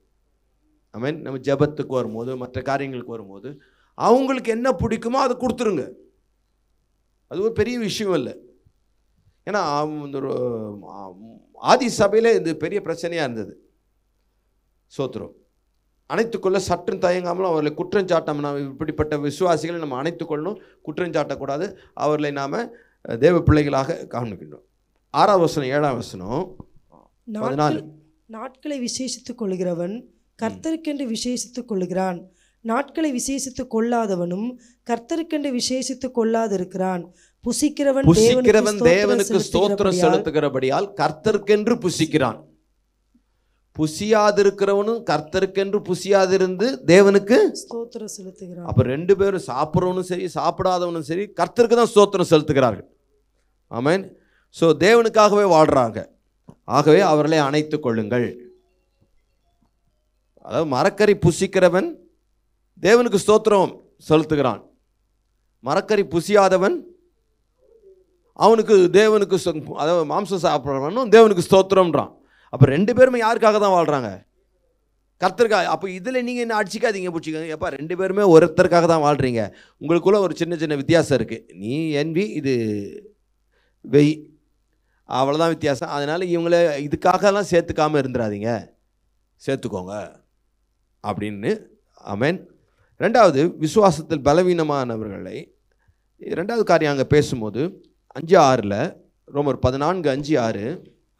ஆமென். நம்ம ஜெபத்துக்கு வரும்போது மற்ற காரியங்களுக்கு வரும்போது அவங்களுக்கு என்ன பிடிக்குமோ அதை கொடுத்துருங்க. அது ஒரு பெரிய விஷயம் இல்லை. ஏன்னா ஆதி சபையில் இது பெரிய பிரச்சனையாக இருந்தது. சோத்திரம் அனைத்துக்கொள்ள சற்றும் தயங்காமலும் அவர்களை குற்றஞ்சாட்டம், நாம் இப்படிப்பட்ட விசுவாசிகளை நம்ம அனைத்துக்கொள்ளணும், குற்றஞ்சாட்டக்கூடாது, அவர்களை நாம் தேவ பிள்ளைகளாக காண்பிக்கின்றோம். 6ஆம் வசனம் 7ஆம் வசனம் 14. நாட்களை விசேஷித்துக் கொள்கிறவன் கர்த்தருக்கென்று விசேஷித்துக் கொள்கிறான், நாட்களை விசேஷித்துக் கொள்ளாதவனும் கர்த்தருக்கென்று விசேஷித்துக் கொள்ளாதிருக்கிறான். புசிக்கிறவன் தேவனுக்கு ஸ்தோத்திரம் செலுத்துகிறபடியால் கர்த்தருக்கென்று புசிக்கிறான். புசியாதிருக்கிறவனும் கர்த்தருக்கென்று புசியாதிருந்து தேவனுக்கு ஸ்தோத்திரம் செலுத்துகிறான். அப்ப ரெண்டு பேரும் சாப்பிட்றவனும் சரி சாப்பிடாதவனும் சரி கர்த்தருக்கு தான் ஸ்தோத்திரம் செலுத்துகிறார்கள். ஆமென். ஸோ தேவனுக்காகவே வாழ்றாங்க. ஆகவே அவர்களை அணைத்துக் கொள்ளுங்கள். அதாவது மரக்கறி புசிக்கிறவன் தேவனுக்கு ஸ்தோத்திரம் செலுத்துகிறான், மரக்கறி புசியாதவன் அவனுக்கு தேவனுக்கு, அதாவது மாம்சம் சாப்பிட்றவனும் தேவனுக்கு ஸ்தோத்திரம்ன்றான். அப்போ ரெண்டு பேருமே யாருக்காக தான் வாழ்கிறாங்க? கர்த்தருக்காக. அப்போ இதில் நீங்கள் என்ன அடிச்சிக்காதீங்க, பிடிச்சிக்கோங்க. எப்போ ரெண்டு பேருமே ஒருத்தருக்காக தான் வாழ்கிறீங்க. உங்களுக்குள்ளே ஒரு சின்ன சின்ன வித்தியாசம் இருக்குது. நீ என்பி, இது வெய், அவ்வளோதான் வித்தியாசம். அதனால் இவங்கள இதுக்காகலாம் சேர்த்துக்காமல் இருந்துடாதீங்க, சேர்த்துக்கோங்க அப்படின்னு. ஆமென். ரெண்டாவது, விசுவாசத்தில் பலவீனமானவர்களை ரெண்டாவது காரியம் அங்கே பேசும்போது 5:6 ரோமர் 14:5-6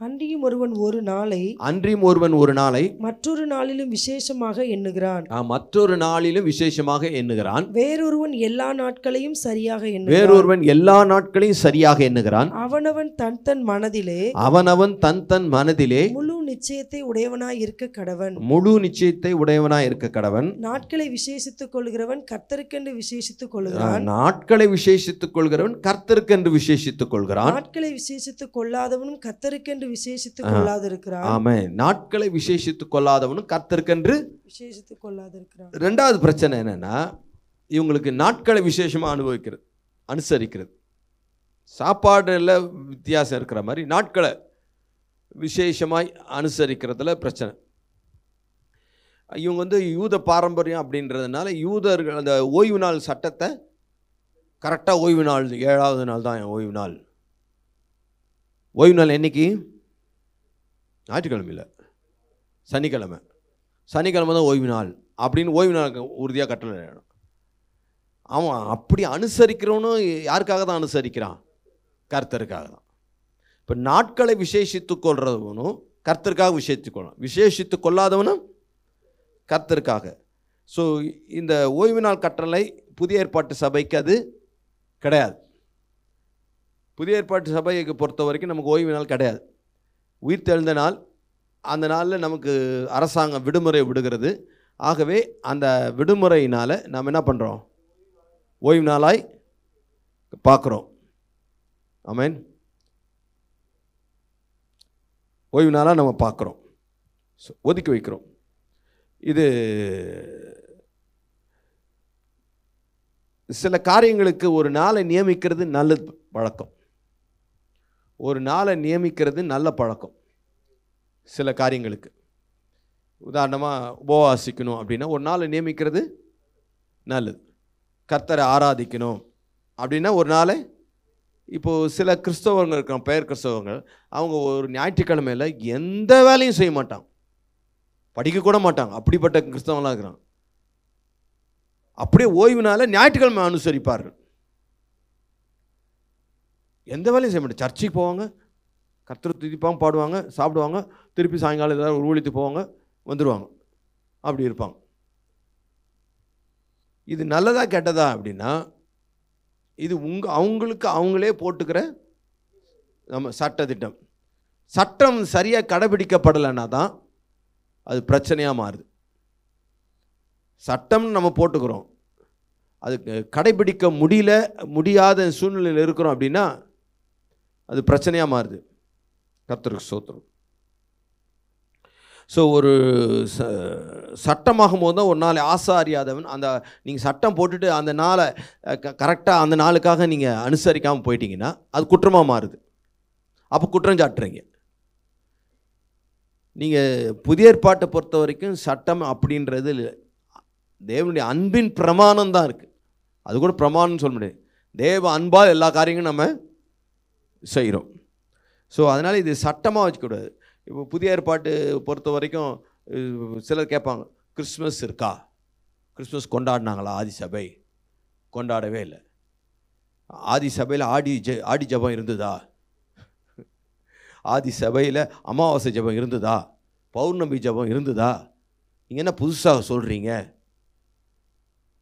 அன்றியும் ஒருவன் ஒரு நாளை மற்றொரு நாளிலும் விசேஷமாக எண்ணுகிறான், மற்றொரு நாளிலும் விசேஷமாக எண்ணுகிறான். வேறொருவன் எல்லா நாட்களையும் சரியாக எண்ணுகிறான். அவனவன் தன் மனதிலே முழு நிச்சயத்தை உடையவனாய் இருக்க கடவன். நாட்களை விசேஷித்துக் கொள்கிறவன் கர்த்தருக்கென்று விசேஷித்துக் கொள்கிறான். நாட்களை விசேஷித்துக் கொள்ளாதவனும் கர்த்தருக்கென்று விசேஷித்துக் கொள்ளாதிருக்கிறான். ஆமென். நாட்களை விசேஷித்துக் கொள்ளாதவனும் கர்த்தருக்கென்று விசேஷித்துக் கொள்ளாதிருக்கிறான். ரெண்டாவது பிரச்சனை என்னன்னா, இவங்களுக்கு நாட்களை விசேஷமா அனுசரிக்கிறது. சாப்பாடுல வித்தியாசம் இருக்கிற மாதிரி நாட்களை விசேஷமாய் அனுசரிக்கிறதுல பிரச்சனை. இவங்க யூத பாரம்பரியம் அப்படின்றதுனால யூதர்கள் அந்த ஓய்வு நாள் சட்டத்தை கரெக்டாக ஓய்வு நாள் 7வது நாள் தான் ஓய்வு நாள். ஓய்வு நாள் என்னைக்கு? ஞாயிற்றுக்கிழமை இல்லை, சனிக்கிழமை தான் ஓய்வு நாள் அப்படின்னு ஓய்வு நாள் உறுதியாக கட்டளை. அவன் அப்படி அனுசரிக்கிறவனும் யாருக்காக தான் அனுசரிக்கிறான்? கர்த்தருக்காக தான். இப்போ நாட்களை விசேஷித்து கொள்றவனும் கர்த்தருக்காக விசேஷித்து கொள்ளாதவனும் கர்த்தருக்காக. ஸோ இந்த ஓய்வு நாள் கட்டளை புதிய ஏற்பாட்டு சபைக்கு அது கிடையாது. புதிய ஏற்பாட்டு சபையை பொறுத்த வரைக்கும் நமக்கு ஓய்வு நாள் கிடையாது. உயிர் தெழுந்த நாள், அந்த நாளில் நமக்கு அரசாங்கம் விடுமுறை விடுகிறது. ஆகவே அந்த விடுமுறையினால் நாம் என்ன பண்ணுறோம்? ஓய்வு நாளாய் பார்க்குறோம். ஆமென். ஓய்வு நாளாக நம்ம பார்க்குறோம், ஒதுக்கி வைக்கிறோம். இது சில காரியங்களுக்கு ஒரு நாளை நியமிக்கிறது நல்ல பழக்கம். நல்ல பழக்கம். சில காரியங்களுக்கு உதாரணமாக உபவாசிக்கணும் அப்படின்னா ஒரு நாளை நியமிக்கிறது நல்லது. கர்த்தரை ஆராதிக்கணும் அப்படின்னா ஒரு நாளை, இப்போது சில கிறிஸ்தவங்கள் இருக்கிறோம், பெயர் கிறிஸ்தவங்கள், அவங்க ஒரு ஞாயிற்றுக்கிழமையில் எந்த வேலையும் செய்ய மாட்டாங்க, படிக்கக்கூட மாட்டாங்க. அப்படிப்பட்ட கிறிஸ்தவங்களாக இருக்கிறாங்க. அப்படியே ஓய்வுனால ஞாயிற்றுக்கிழமை அனுசரிப்பார்கள். எந்த வேலையும் செய்ய மாட்டாங்க. சர்ச்சைக்கு போவாங்க, கர்த்தரை துதிப்பாங்க, பாடுவாங்க, சாப்பிடுவாங்க, திருப்பி சாயங்காலம் ஏதாவது ஒரு ஊழியத்துக்கு போவாங்க, வந்துடுவாங்க. அப்படி இருப்பாங்க. இது நல்லதா கெட்டதா அப்படின்னா, இது அவங்களுக்கு அவங்களே போட்டுக்கிற நம்ம சட்டத்திட்டம். சட்டம் சரியாக கடைபிடிக்கப்படலைன்னா தான் அது பிரச்சனையாக மாறுது. சட்டம்னு நம்ம போட்டுக்கிறோம், அது கடைபிடிக்க முடியாத சூழ்நிலையில் இருக்கிறோம் அப்படின்னா அது பிரச்சனையாக மாறுது. கர்த்தருக்கு ஸ்தோத்திரம். ஸோ ஒரு சட்டமாகும் போது தான் ஒரு நாள் ஆசாரியாதவன், அந்த நீங்கள் சட்டம் போட்டுட்டு அந்த நாளை கரெக்டாக அந்த நாளுக்காக நீங்கள் அனுசரிக்காமல் போயிட்டீங்கன்னா அது குற்றமாக மாறுது. அப்போ குற்றம் சாட்டுறீங்க. நீங்கள் புதிய ஏற்பாட்டை பொறுத்த வரைக்கும் சட்டம் அப்படின்றது தேவனுடைய அன்பின் பிரமாணம் தான் இருக்குது. அது கூட பிரமாணம்னு சொல்ல முடியாது. தேவ அன்பால் எல்லா காரியங்களும் நம்ம செய்கிறோம். ஸோ அதனால் இது சட்டமாக வச்சுக்கூடாது. இப்போ புதிய ஏற்பாட்டு பொறுத்த வரைக்கும் சிலர் கேட்பாங்க, கிறிஸ்மஸ் இருக்கா? கிறிஸ்மஸ் கொண்டாடினாங்களா? ஆதி சபை கொண்டாடவே இல்லை. ஆதி சபையில் ஆடி ஜபம் இருந்ததா? ஆதி சபையில் அமாவாசை ஜபம் இருந்ததா? பௌர்ணமி ஜபம் இருந்ததா? நீங்கள் என்ன புதுசாக சொல்கிறீங்க?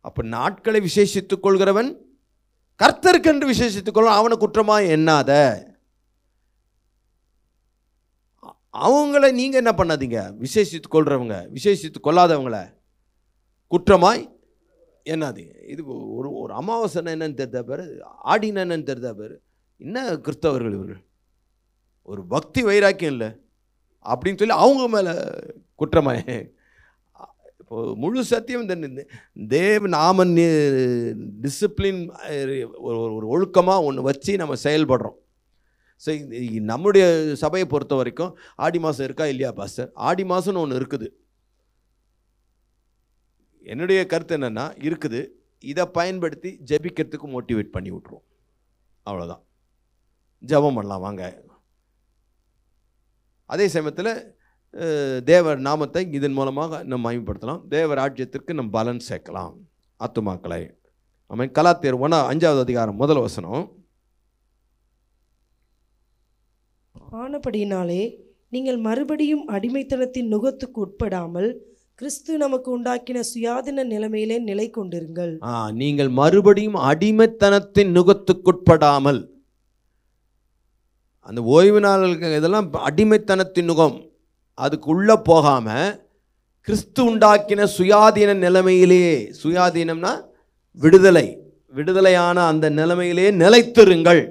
அப்போ நாட்களை விசேஷித்துக் கொள்கிறவன் கர்த்தருக்கென்று விசேஷித்துக் கொள்ள அவனை குற்றமாக எண்ணாத. அவங்கள நீங்கள் என்ன பண்ணாதீங்க, விசேஷித்து கொள்கிறவங்க விசேஷித்து கொள்ளாதவங்கள குற்றமாய் எண்ணாதீங்க. இது ஒரு அமாவாசைன்னா என்னன்னு தெரிஞ்சா பேர், ஆடினா என்னன்னு தெரிஞ்சா பேர். என்ன கிறிஸ்தவர்கள் இவர்கள், ஒரு பக்தி வைராக்கியம் இல்லை அப்படின்னு சொல்லி அவங்க மேலே குற்றமாய். இப்போ முழு சத்தியம் தேவ நாம டிசிப்ளின் ஒரு ஒழுக்கமாக ஒன்று வச்சு நம்ம செயல்படுறோம். ஸோ நம்முடைய சபையை பொறுத்த வரைக்கும் ஆடி மாதம் இருக்கா இல்லையா பாஸ்டர்? ஆடி மாதம்னு ஒன்று இருக்குது. என்னுடைய கருத்து என்னென்னா இருக்குது. இதை பயன்படுத்தி ஜெபிக்கிறதுக்கு மோட்டிவேட் பண்ணி விட்ருவோம், அவ்வளோதான். ஜெபம் பண்ணலாம் வாங்க. அதே சமயத்தில் தேவர் நாமத்தை இதன் மூலமாக நம்ம மகிமைப்படுத்தலாம். தேவ ராஜ்யத்திற்கு நம்ம பலன் சேர்க்கலாம் ஆத்துமாக்களை. ஆமென். கலாத்தியர் 5வது அதிகாரம் 1 வசனம். ஆனபடியினாலே நீங்கள் மறுபடியும் அடிமைத்தனத்தின் நுகத்துக்கு உட்படாமல் கிறிஸ்து நமக்கு உண்டாக்கின சுயாதீன நிலைமையிலே நிலை கொண்டிருங்கள். நீங்கள் மறுபடியும் அடிமைத்தனத்தின் நுகத்துக்குட்படாமல், அந்த ஓய்வு நாள்கள் இதெல்லாம் அடிமைத்தனத்தின் நுகம், அதுக்குள்ளே போகாமல் கிறிஸ்து உண்டாக்கின சுயாதீன நிலைமையிலேயே, சுயாதீனம்னா விடுதலையான அந்த நிலைமையிலே நிலைத்திருங்கள்.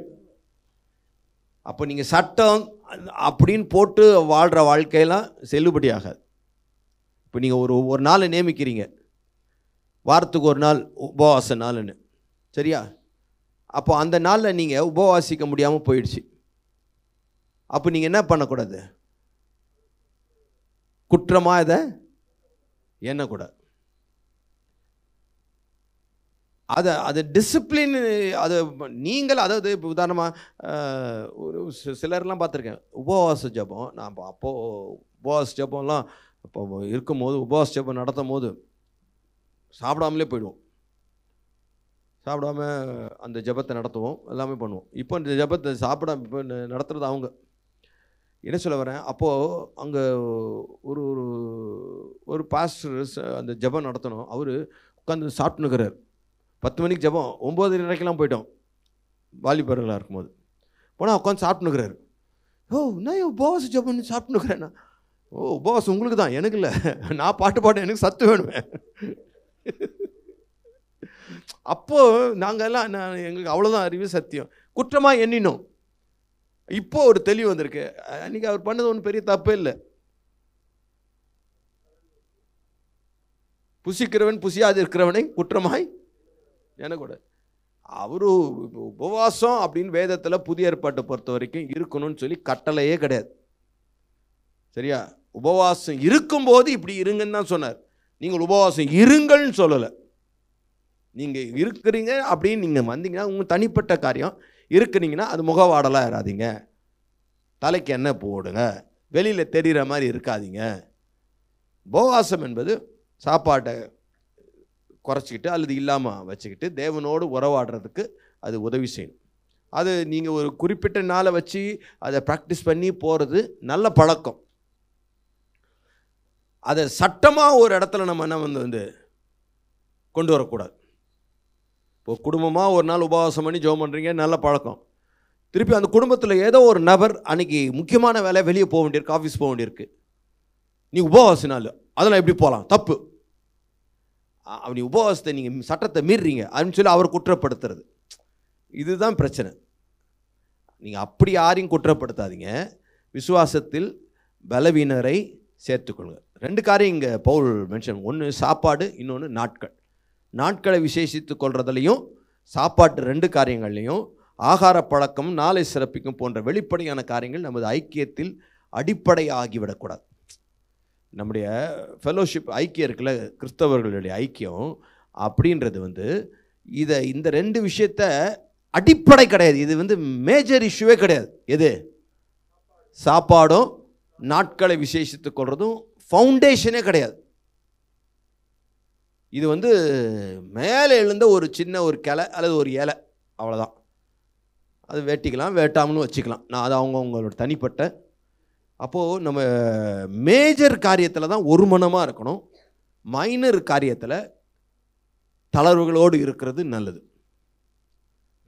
அப்போ நீங்கள் சட்டம் அப்படின்னு போட்டு வாழ்கிற வாழ்க்கையெல்லாம் செல்லுபடியாகாது. இப்போ நீங்கள் ஒரு நாளை நியமிக்கிறீங்க, வாரத்துக்கு ஒரு நாள் உபவாச நாள்னு, சரியா? அப்போ அந்த நாளில் நீங்கள் உபவாசிக்க முடியாமல் போயிடுச்சு. அப்போ நீங்கள் என்ன பண்ணக்கூடாது? குற்றமாக இதை எண்ணக்கூடாது. அது டிசிப்ளின். அது நீங்கள், அதாவது இப்போ உதாரணமாக ஒரு சிலர்லாம் பார்த்துருக்கேன், உபவாச ஜபம். நான் அப்போது உபவாச ஜபம்லாம் இப்போ இருக்கும்போது, உபவாச ஜபம் நடத்தும் போது சாப்பிடாமலே போயிடுவோம். சாப்பிடாம அந்த ஜபத்தை நடத்துவோம், எல்லாமே பண்ணுவோம். இப்போ இந்த ஜபத்தை சாப்பிடாம இப்போ நடத்துகிறது அவங்க. என்ன சொல்ல வரேன், அப்போது அங்கே ஒரு ஒரு பாஸ்டர் அந்த ஜபம் நடத்தணும். அவர் உட்காந்து சாப்பிட்டுனுக்கிறார். 10 மணிக்கு ஜபம், 9:30 போயிட்டோம் வாலிபர்களாக இருக்கும்போது. போனால் உட்காந்து சாப்பிட்டுனுக்கிறாரு. நான் உபவாச ஜபம் சாப்பிட்டுனுக்கிறேன்னா, உபவாசம் உங்களுக்கு தான், எனக்கு இல்லை. நான் பாட்டு எனக்கு சத்து வேணுமே. அப்போது நாங்கள்லாம் எங்களுக்கு அவ்வளோதான் அறிவு, சத்தியம். குற்றமாக எண்ணினோம். இப்போ ஒரு தெளிவு வந்திருக்கு. அன்றைக்கி அவர் பண்ணது ஒன்றும் பெரிய தப்பே இல்லை. புசிக்கிறவன் புசியாது இருக்கிறவனை குற்றமாய் கூட. அவரு உபவாசம் அப்படின்னு வேதத்தில் புதிய ஏற்பாட்டை பொறுத்த வரைக்கும் இருக்கணும்னு சொல்லி கட்டளையே கிடையாது, சரியா? உபவாசம் இருக்கும்போது இப்படி இருங்கன்னு தான் சொன்னார். நீங்கள் உபவாசம் இருங்கள்னு சொல்லலை. நீங்கள் இருக்கிறீங்க அப்படின்னு நீங்கள் வந்தீங்கன்னா உங்கள் தனிப்பட்ட காரியம். இருக்கிறீங்கன்னா அது முகவாடலாக இராதீங்க, தலைக்கு எண்ணெய் போடுங்க, வெளியில் தெரிகிற மாதிரி இருக்காதீங்க. உபவாசம் என்பது சாப்பாட்டை குறைச்சிக்கிட்டு அல்லது இல்லாமல் வச்சுக்கிட்டு தேவனோடு உறவாடுறதுக்கு அது உதவி செய்யணும். அது நீங்கள் ஒரு குறிப்பிட்ட நாளை வச்சு அதை ப்ராக்டிஸ் பண்ணி போகிறது நல்ல பழக்கம். அதை சட்டமாக ஒரு இடத்துல நம்ம என்ன வந்து கொண்டு வரக்கூடாது. இப்போ குடும்பமாக ஒரு நாள் உபவாசம் பண்ணி ஜெபம் பண்ணுறீங்க, நல்ல பழக்கம். திருப்பி அந்த குடும்பத்தில் ஏதோ ஒரு நபர் அன்றைக்கி முக்கியமான வேலை வெளியே போக வேண்டியிருக்கு, ஆஃபீஸ் போக வேண்டியிருக்கு. நீ உபவாசினால அதெல்லாம் எப்படி போகலாம், தப்பு. அப்படி உபவாசத்தை நீங்கள் சட்டத்தை மீறுறீங்க அப்படின்னு சொல்லி அவர் குற்றப்படுத்துறது. இதுதான் பிரச்சனை. நீங்கள் அப்படி யாரையும் குற்றப்படுத்தாதீங்க. விசுவாசத்தில் பலவீனரை சேர்த்துக்கொள்ளுங்க. 2 காரியம் இங்கே பவுல் மென்ஷன். ஒன்று சாப்பாடு, இன்னொன்று நாட்கள். நாட்களை விசேஷித்து கொள்றதுலையும் சாப்பாட்டு 2 காரியங்கள்லையும் ஆகார பழக்கம், நாளை சிறப்பிக்கும் போன்ற வெளிப்படையான காரியங்கள் நமது ஐக்கியத்தில் அடிப்படை ஆகிவிடக்கூடாது. நம்முடைய ஃபெலோஷிப் ஐக்கியம் இருக்குல்ல, கிறிஸ்தவர்களுடைய ஐக்கியம் அப்படின்றது இந்த 2 விஷயத்த அடிப்படை கிடையாது. இது மேஜர் இஷ்யூவே கிடையாது. எது? சாப்பாடும் நாட்களை விசேஷித்து கொள்றதும் ஃபவுண்டேஷனே கிடையாது. இது மேலே எழுந்த ஒரு சின்ன ஒரு கிளை அல்லது ஒரு இலை, அவ்வளோதான். அது வெட்டிக்கலாம், வெட்டாமலும் வச்சுக்கலாம். நான் அது அவங்களோட தனிப்பட்ட. அப்போது நம்ம மேஜர் காரியத்தில் தான் ஒரு மனமாக இருக்கணும். மைனர் காரியத்தில் தளர்வுகளோடு இருக்கிறது நல்லது.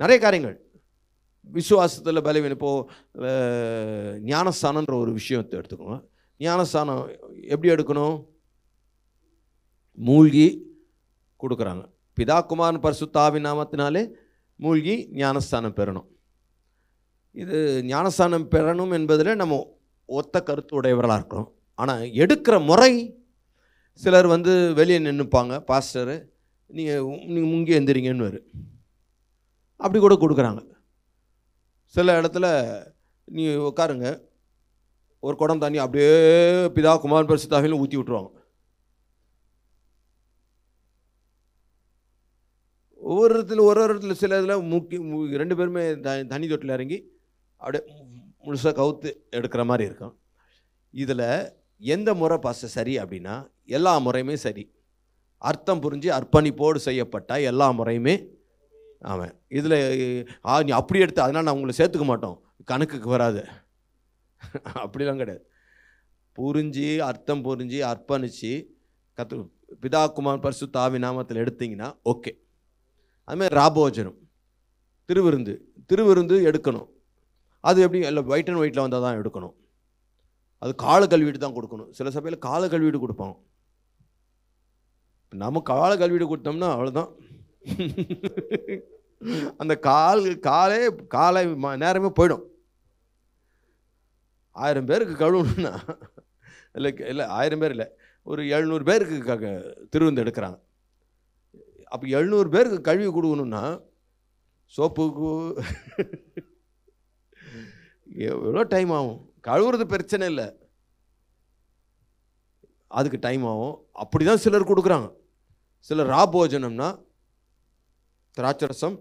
நிறைய காரியங்கள் விசுவாசத்தில் பலவீனம். இப்போது ஞானஸ்தானன்ற ஒரு விஷயத்தை எடுத்துக்கோங்க. ஞானஸ்தானம் எப்படி எடுக்கணும்? மூழ்கி கொடுக்குறாங்க. பிதா குமாரன் பரிசுத்த ஆவியின் நாமத்தினாலே மூழ்கி ஞானஸ்தானம் பெறணும். இது ஞானஸ்தானம் பெறணும் என்பதில் நம்ம ஒத்த கருத்து உடையவர்களாக இருக்கணும். ஆனால் எடுக்கிற முறை, சிலர் வெளியே நின்றுப்பாங்க, பாஸ்டரு நீங்கள் முங்கி எந்திரிங்கன்னு அப்படி கூட கொடுக்குறாங்க. சில இடத்துல நீ உட்காருங்க, ஒரு குடம் தண்ணி அப்படியே பிதா குமாரன் பரிசுத்த ஆவியில் ஊற்றி விட்டுருவாங்க. ஒரு இடத்துல சில இதில் முக்கி 2 பேருமே தண்ணி தொட்டில் இறங்கி அப்படியே முழுசாக கவுத்து எடுக்கிற மாதிரி இருக்கும். இதில் எந்த முறை பாஸ்டர் சரி அப்படின்னா, எல்லா முறையுமே சரி. அர்த்தம் புரிஞ்சு அர்ப்பணிப்போடு செய்யப்பட்டால் எல்லா முறையுமே ஆமாம். இதில் நீ அப்படி எடுத்து அதனால் நான் உங்களை சேர்த்துக்க மாட்டோம், கணக்குக்கு வராது, அப்படிலாம் கிடையாது. புரிஞ்சு அர்த்தம் புரிஞ்சு அர்ப்பணித்து பிதா குமாரன் பரிசுத்த ஆவியின் நாமத்தில் எடுத்தீங்கன்னா ஓகே. அதுமாதிரி ராபோஜனம், திருவிருந்து எடுக்கணும். அது எப்படி? இல்லை ஒயிட் அண்ட் ஒயிட்டில் வந்தால் தான் எடுக்கணும். அது கால கல்வீடு தான் கொடுக்கணும். சில சபையில் கால கல்வீடு கொடுப்பாங்க. நம்ம கால கல்வீடு கொடுத்தோம்னா அவ்வளோதான். அந்த காலை நேரமே போயிடும். 1000 பேருக்கு கழுவணும்னா இல்லை 1000 பேர் இல்லை, ஒரு 700 பேருக்கு திருவிருந்து எடுக்கிறாங்க. அப்போ 700 பேருக்கு கழுவி கொடுக்கணுன்னா சோப்புக்கு எவ்வளோ டைம் ஆகும்? கழுவுறது பிரச்சனை இல்லை, அதுக்கு டைம் ஆகும். அப்படி தான் சிலர் கொடுக்குறாங்க. சிலர் ராபோஜனம்னா திராட்சரசம்.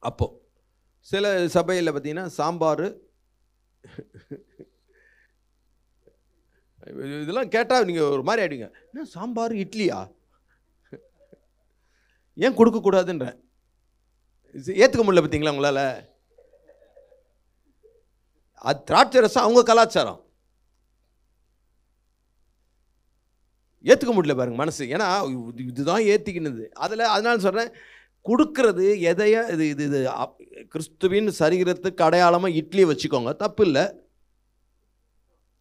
அப்போ சில சபையில் பார்த்தீங்கன்னா சாம்பார், இதெல்லாம் கேட்டால் நீங்கள் ஒரு மாதிரி ஆகிடுங்க. என்ன சாம்பார் இட்லியா? ஏன் கொடுக்கக்கூடாதுன்ற ஏற்றுக்க முடியல பார்த்தீங்களா உங்களால்? அது திராட்சரசம் அவங்க கலாச்சாரம், ஏற்றுக்க முடியல பாருங்க மனசு. ஏன்னா இதுதான் ஏற்றிக்கினது. அதனால சொல்கிறேன், கொடுக்கறது எதையா இது கிறிஸ்துவின் சரீரத்துக்கு அடையாளமாக இட்லியை வச்சுக்கோங்க, தப்பு இல்லை.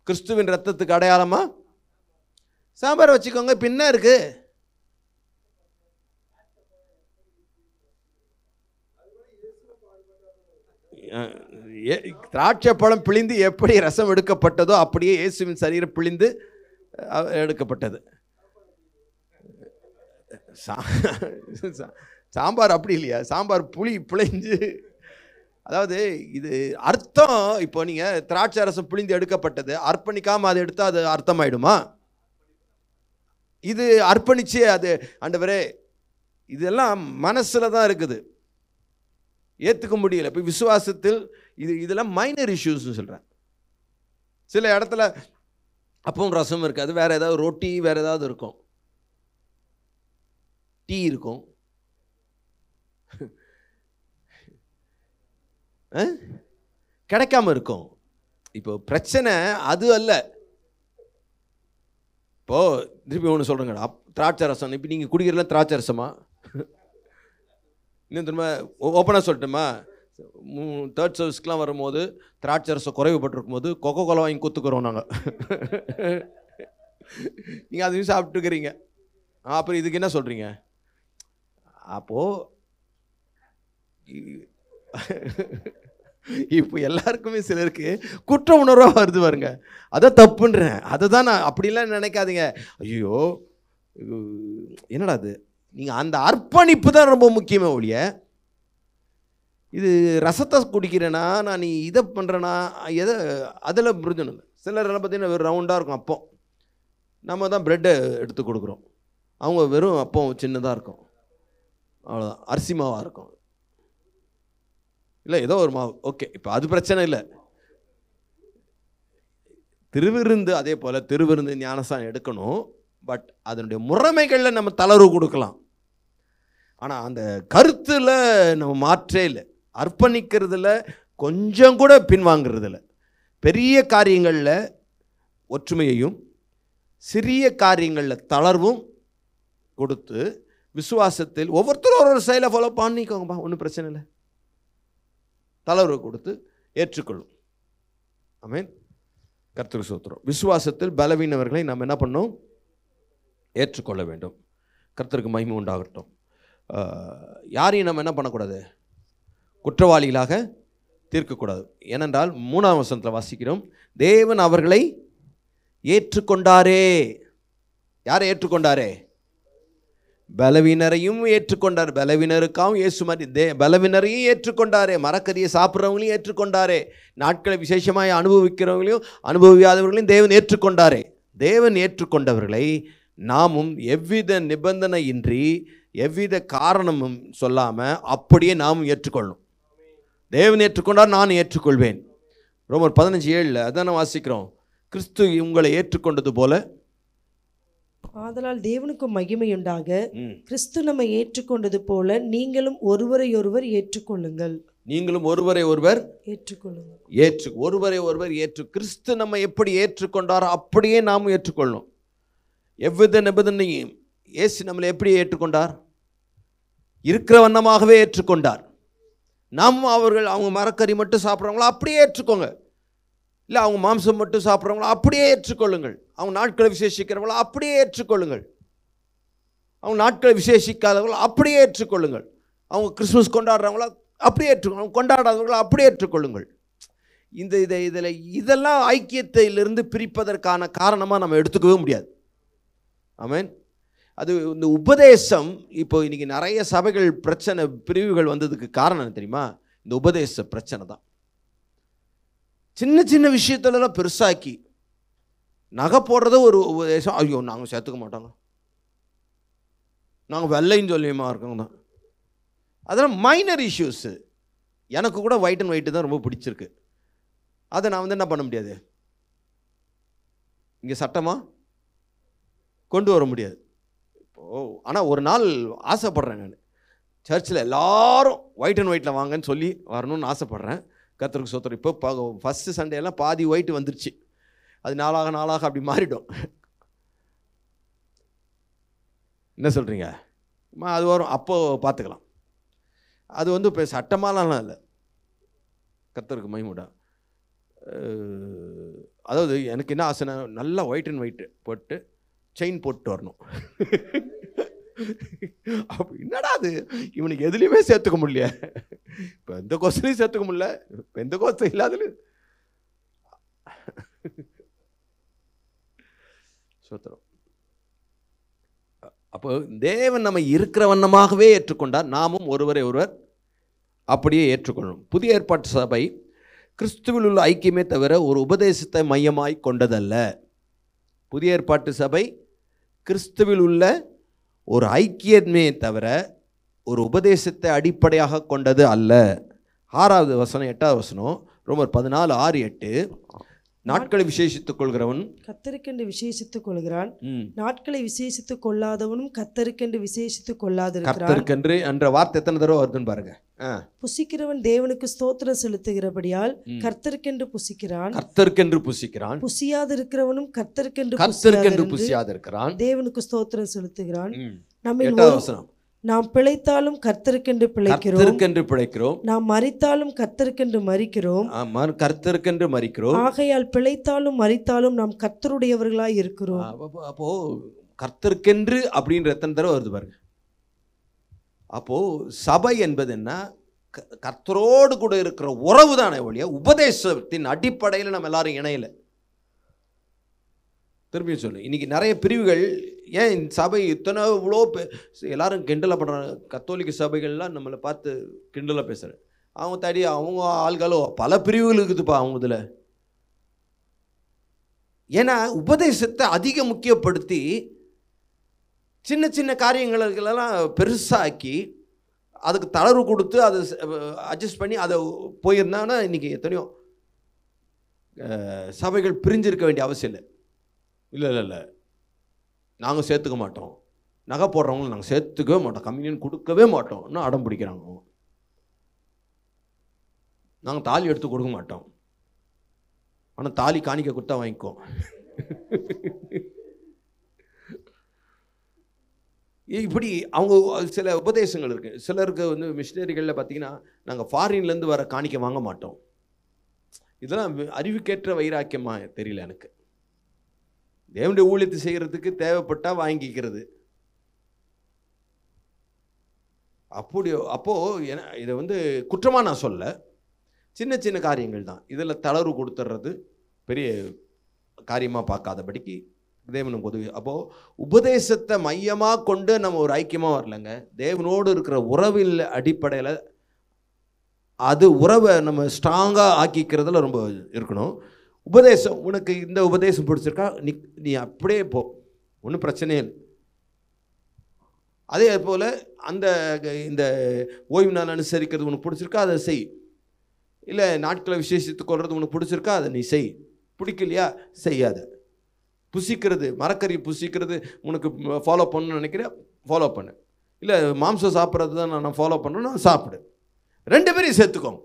கிறிஸ்துவின் ரத்தத்துக்கு அடையாளமாக சாம்பார் வச்சுக்கோங்க, பின்ன இருக்கு. திராட்சை பழம் பிழிந்து எப்படி ரசம் எடுக்கப்பட்டதோ அப்படியே இயேசுவின் சரீரம் பிழிந்து எடுக்கப்பட்டது. சாம்பார் அப்படி இல்லையா? சாம்பார் புளி பிழிஞ்சு, அதாவது இது அர்த்தம். இப்போ நீங்கள் திராட்சை ரசம் பிழிந்து எடுக்கப்பட்டது, அர்ப்பணிக்காமல் அதை எடுத்தால் அது அர்த்தமாயிடுமா? இது அர்ப்பணிச்சு அது ஆண்டவரே, இதெல்லாம் மனசில் தான் இருக்குது, ஏற்றுக்க முடியல. இப்போ விசுவாசத்தில் இதெல்லாம் மைனர் இஷ்யூஸ்னு சொல்கிறேன். சில இடத்துல அப்பவும் ரசம் இருக்காது, வேறு ஏதாவது ரொட்டி வேறு ஏதாவது இருக்கும், டீ இருக்கும், கிடைக்காம இருக்கும். இப்போ பிரச்சனை அது அல்ல. இப்போது திருப்பி ஒன்று சொல்கிறேங்க, திராட்சை ரசம். இப்போ நீங்கள் குடிக்கிறதுலாம் திராட்சை ரசமா? இன்னும் திரும்ப ஓப்பனாக சொல்லட்டுமா? தேர்ட் சர்வீஸ்க்கெலாம் வரும்போது திராட்சரசை குறைவுபட்டிருக்கும் போது கொக்கோ கோலா வாங்கி குத்துக்கிறோம் நாங்கள். நீங்கள் அதையும் சாப்பிட்டுக்கிறீங்க, அப்புறம் இதுக்கு என்ன சொல்கிறீங்க? அப்போது இப்போ எல்லாருக்குமே சிலருக்கு குற்ற உணர்வாக வருது பாருங்க. அதை தப்புன்றேன், அதை தான் நான் அப்படிலாம் நினைக்காதீங்க. ஐயோ என்னடா அது, நீங்கள் அந்த அர்ப்பணிப்பு தான் ரொம்ப முக்கியமே ஒழிய இது ரசத்தை குடிக்கிறேன்னா நான் நீ இதை பண்ணுறேன்னா எதை அதில் புரிஞ்சணும். சிலரெல்லாம் பார்த்தீங்கன்னா வெறும் ரவுண்டாக இருக்கும் அப்போ, நம்ம தான் ப்ரெட்டை எடுத்து கொடுக்குறோம், அவங்க வெறும் அப்போ சின்னதாக இருக்கும், அவ்வளோதான், அரிசி மாவாக இருக்கும், இல்லை ஏதோ ஒரு மாவு, ஓகே, இப்போ அது பிரச்சனை இல்லை. திருவிருந்து அதே போல் திருவிருந்து ஞானசானம் எடுக்கணும், பட் அதனுடைய முறைமைகளில் நம்ம தளர்வு கொடுக்கலாம். ஆனால் அந்த கருத்தில் நம்ம மாற்றே இல்லை, அர்ப்பணிக்கிறதுல கொஞ்சம் கூட பின்வாங்கிறதில்ல. பெரிய காரியங்களில் ஒற்றுமையையும் சிறிய காரியங்களில் தளர்வும் கொடுத்து விசுவாசத்தில் ஒவ்வொருத்தரும் ஒரு செயலை ஃபாலோ பண்ணிக்கோங்கப்பா, ஒன்றும் பிரச்சனை இல்லை, தளர்வு கொடுத்து ஏற்றுக்கொள்ளும். ஆமென். கர்த்தருக்கு ஸ்தோத்திரம். விசுவாசத்தில் பலவீனவர்களை நம்ம என்ன பண்ணோம்? ஏற்றுக்கொள்ள வேண்டும். கர்த்தருக்கு மகிமை உண்டாகட்டும். யாரையும் நம்ம என்ன பண்ணக்கூடாது? குற்றவாளிகளாக தீர்க்கக்கூடாது. ஏனென்றால் 3ஆம் வசனத்தில் வாசிக்கிறோம், தேவன் அவர்களை ஏற்றுக்கொண்டாரே. யாரை ஏற்றுக்கொண்டாரே? பலவீனரையும் ஏற்றுக்கொண்டார். பலவீனருக்காகவும் இயேசு மாதிரி பலவீனரையும் ஏற்றுக்கொண்டாரே. மரக்கறியை சாப்பிட்றவங்களையும் ஏற்றுக்கொண்டாரே. நாட்களை விசேஷமாக அனுபவிக்கிறவங்களையும் அனுபவியாதவர்களையும் தேவன் ஏற்றுக்கொண்டாரே. தேவன் ஏற்றுக்கொண்டவர்களை நாமும் எவ்வித நிபந்தனையின்றி எவ்வித காரணமும் சொல்லாமல் அப்படியே நாமும் ஏற்றுக்கொள்ளணும். தேவன் ஏற்றுக்கொண்டார், நான் ஏற்றுக்கொள்வேன். ரோமர் 15:7 அதான் வாசிக்கிறோம், கிறிஸ்து உங்களை ஏற்றுக்கொண்டது போல ஆதலால் தேவனுக்கு மகிமையுண்டாக கிறிஸ்து நம்மை ஏற்றுக்கொண்டது போல நீங்களும் ஒருவரையொருவர் ஏற்றுக்கொள்ளுங்கள். நீங்களும் ஒருவரை ஒருவர் ஏற்றுக்கொள்ளுங்கள். ஒருவரை ஒருவர் கிறிஸ்து நம்ம எப்படி ஏற்றுக்கொண்டாரோ அப்படியே நாமும் ஏற்றுக்கொள்ளணும். எவ்வித நிபந்தனையும் இயேசு நம்மளை எப்படி ஏற்றுக்கொண்டார்? இருக்கிற வண்ணமாகவே ஏற்றுக்கொண்டார். நாம் அவங்க மரக்கறி மட்டும் சாப்பிட்றவங்களோ அப்படியே ஏற்றுக்கோங்க, இல்லை அவங்க மாம்சம் மட்டும் சாப்பிட்றவங்களோ அப்படியே ஏற்றுக்கொள்ளுங்கள். அவங்க நாட்களை விசேஷிக்கிறவங்களோ அப்படியே ஏற்றுக்கொள்ளுங்கள். அவங்க நாட்களை விசேஷிக்காதவங்களோ அப்படியே ஏற்றுக்கொள்ளுங்கள். அவங்க கிறிஸ்துமஸ் கொண்டாடுறவங்களோ அப்படியே ஏற்றுக்கொள்ளுங்கள். அவங்க கொண்டாடாதவங்களோ அப்படியே ஏற்றுக்கொள்ளுங்கள். இதெல்லாம் ஐக்கியத்திலிருந்து பிரிப்பதற்கான காரணமாக நம்ம எடுத்துக்கவே முடியாது. ஆமென். அது இந்த உபதேசம், இப்போ இன்றைக்கி நிறைய சபைகள் பிரச்சனை பிரிவுகள் வந்ததுக்கு காரணம் என்ன தெரியுமா? இந்த உபதேச பிரச்சனை தான். சின்ன சின்ன விஷயத்துலலாம் பெருசாக்கி நகை போடுறத ஒரு உபதேசம். ஐயோ நாங்கள் சேர்த்துக்க மாட்டாங்க, நாங்கள் வெள்ளைன்னு சொல்லியுமா இருக்கோங்க தான். அதெல்லாம் மைனர் இஷ்யூஸு. எனக்கு கூட ஒயிட் அண்ட் ஒயிட்டு தான் ரொம்ப பிடிச்சிருக்கு. அதை நான் என்ன பண்ண முடியாது, இங்கே சட்டமாக கொண்டு வர முடியாது. இப்போது ஆனால் ஒரு நாள் ஆசைப்பட்றேன், நான் சர்ச்சில் எல்லாரும் ஒயிட் அண்ட் ஒயிட்டில் வாங்கன்னு சொல்லி வரணும்னு ஆசைப்பட்றேன். கர்த்தருக்கு ஸ்தோத்திரம். இப்போ ஃபஸ்ட்டு சண்டேலாம் பாதி ஒயிட் வந்துருச்சு, அது நாளாக அப்படி மாறிடும். என்ன சொல்கிறீங்க? அது வரும், அப்போது பார்த்துக்கலாம். அது இப்போ சட்டமாலாம் இல்லை. கர்த்தருக்கு மகிமைடா. அதாவது எனக்கு என்ன ஆசைனா, நல்லா ஒயிட் அண்ட் ஒயிட்டு போட்டு செயின் போட்டு வரணும். அப்போ என்னடா அது, இவனுக்கு எதுலேயுமே சேர்த்துக்க முடியல, இப்போ எந்த கோஸ்லையும் சேர்த்துக்க முடியல, இப்போ எந்த கோஸ்தும் இல்லாதது. சோத்திரம். அப்போ தேவன் நம்ம இருக்கிற வண்ணமாகவே ஏற்றுக்கொண்டார், நாமும் ஒருவரை ஒருவர் அப்படியே ஏற்றுக்கொள்ளணும். புதிய ஏற்பாட்டு சபை கிறிஸ்துவில் உள்ள ஐக்கியமே தவிர ஒரு உபதேசத்தை மையமாய் கொண்டதல்ல. புதிய ஏற்பாட்டு சபை கிறிஸ்துவில் உள்ள ஒரு ஐக்கியமே தவிர ஒரு உபதேசத்தை அடிப்படையாக கொண்டது அல்ல. 6வது வசனம் 8வது வசனம் ரோமர் 14:6-8. நாட்களை விசேஷித்துக் கொள்கிறவன் கர்த்தருக்கென்று விசேஷித்துக் கொள்கிறான், நாட்களை விசேஷித்துக் கொள்ளாதவனும் கர்த்தருக்கென்று விசேஷித்துக் கொள்ளாதிருக்கிறான். கர்த்தருக்கென்று என்ற வார்த்தை எத்தனை தடவை வருதுன்னு பாருங்க. புசிக்கிறவன் தேவனுக்கு ஸ்தோத்திரம் செலுத்துகிறபடியால் கர்த்தருக்கென்று புசிக்கிறான். கர்த்தருக்கென்று புசிக்கிறான். புசியாதிருக்கிறவனும் கர்த்தருக்கென்று புசியாதிருக்கிறான், தேவனுக்கு ஸ்தோத்திரம் செலுத்துகிறான். நம்மில் நாம் பிழைத்தாலும் கர்த்தருக்கென்று பிழைக்கிறோம், கர்த்தருக்கென்று பிழைக்கிறோம், நாம் மரித்தாலும் கர்த்தருக்கென்று மரிக்கிறோம், கர்த்தருக்கென்று மரிக்கிறோம். ஆகையால் பிழைத்தாலும் மரித்தாலும் நாம் கர்த்தருடையவர்களாய் இருக்கிறோம். அப்போ கர்த்தருக்கென்று அப்படின்ற எத்தனை தடவை வருது பாருங்க. அப்போ சபை என்பது என்ன? கர்த்தரோடு கூட இருக்கிற உறவு தானே ஒழிய உபதேசத்தின் அடிப்படையில் நம்ம எல்லாரும் இணையல. திரும்பி சொல்லு, இன்னைக்கு நிறைய பிரிவுகள். ஏன் சபை இத்தனை இவ்வளோ எல்லாரும் கிண்டலை பண்ணுறாங்க. கத்தோலிக்க சபைகள்லாம் நம்மளை பார்த்து கிண்டலாக பேசுகிறேன். அவங்க தடி அவங்க ஆள்களோ பல பிரிவுகள் இருக்குதுப்பா அவங்க இதில். ஏன்னா உபதேசத்தை அதிக முக்கியப்படுத்தி சின்ன சின்ன காரியங்களெல்லாம் பெருசாக்கி அதுக்கு தளர்வு கொடுத்து அதை அட்ஜஸ்ட் பண்ணி அதை போயிருந்தாங்கன்னா இன்றைக்கி எத்தனையோ சபைகள் பிரிஞ்சிருக்க வேண்டிய அவசியம் இல்லை. இல்லை இல்லை இல்லை, நாங்கள் சேர்த்துக்க மாட்டோம், நகை போடுறவங்களும் நாங்கள் சேர்த்துக்கவே மாட்டோம், கம்யூனியன் கொடுக்கவே மாட்டோம்னு அடம் பிடிக்கிறாங்க. நாங்கள் தாலி எடுத்து கொடுக்க மாட்டோம், ஆனால் தாலி காணிக்க கொடுத்தா வாங்கிக்குவோம். இப்படி அவங்க சில உபதேசங்கள் இருக்குது. சிலருக்கு வந்து மிஷினரிகளில் பார்த்திங்கன்னா நாங்கள் ஃபாரின்லேருந்து வர காணிக்க வாங்க மாட்டோம். இதெல்லாம் அறிவுக்கேற்ற வைராக்கியமாக தெரியல எனக்கு. தேவனுடைய ஊழியத்தை செய்கிறதுக்கு தேவைப்பட்டால் வாங்கிக்கிறது. அப்போது இதை வந்து குற்றமாக நான் சொல்ல, சின்ன சின்ன காரியங்கள் தான். இதில் தளர்வு கொடுத்துட்றது பெரிய காரியமாக பார்க்காதபடிக்கு தேவனுக்கு உதவி. அப்போது உபதேசத்தை மையமாக கொண்டு நம்ம ஒரு ஐக்கியமாக வரலைங்க. தேவனோடு இருக்கிற உறவில் அடிப்படையில் அது உறவை நம்ம ஸ்ட்ராங்காக ஆக்கிக்கிறதுல ரொம்ப இருக்கணும். உபதேசம், உனக்கு இந்த உபதேசம் பிடிச்சிருக்கா, நீ அப்படியே போ, ஒன்றும் பிரச்சனையே இல்லை. அதே போல் இந்த ஓய்வு நாள் அனுசரிக்கிறது உனக்கு பிடிச்சிருக்கா, அதை செய். இல்லை நாட்களை விசேஷத்துக்கு கொள்வது உனக்கு பிடிச்சிருக்கா, அதை நீ செய். பிடிக்கலையா செய்யாத. புசிக்கிறது, மரக்கறி புசிக்கிறது உனக்கு ஃபாலோ பண்ணணும்னு நினைக்கிற ஃபாலோ பண்ணு. இல்லை மாம்சம் சாப்பிட்றது தான் நான் ஃபாலோ பண்ணணும், சாப்பிடு. ரெண்டு பேரையும் சேர்த்துக்கோங்க.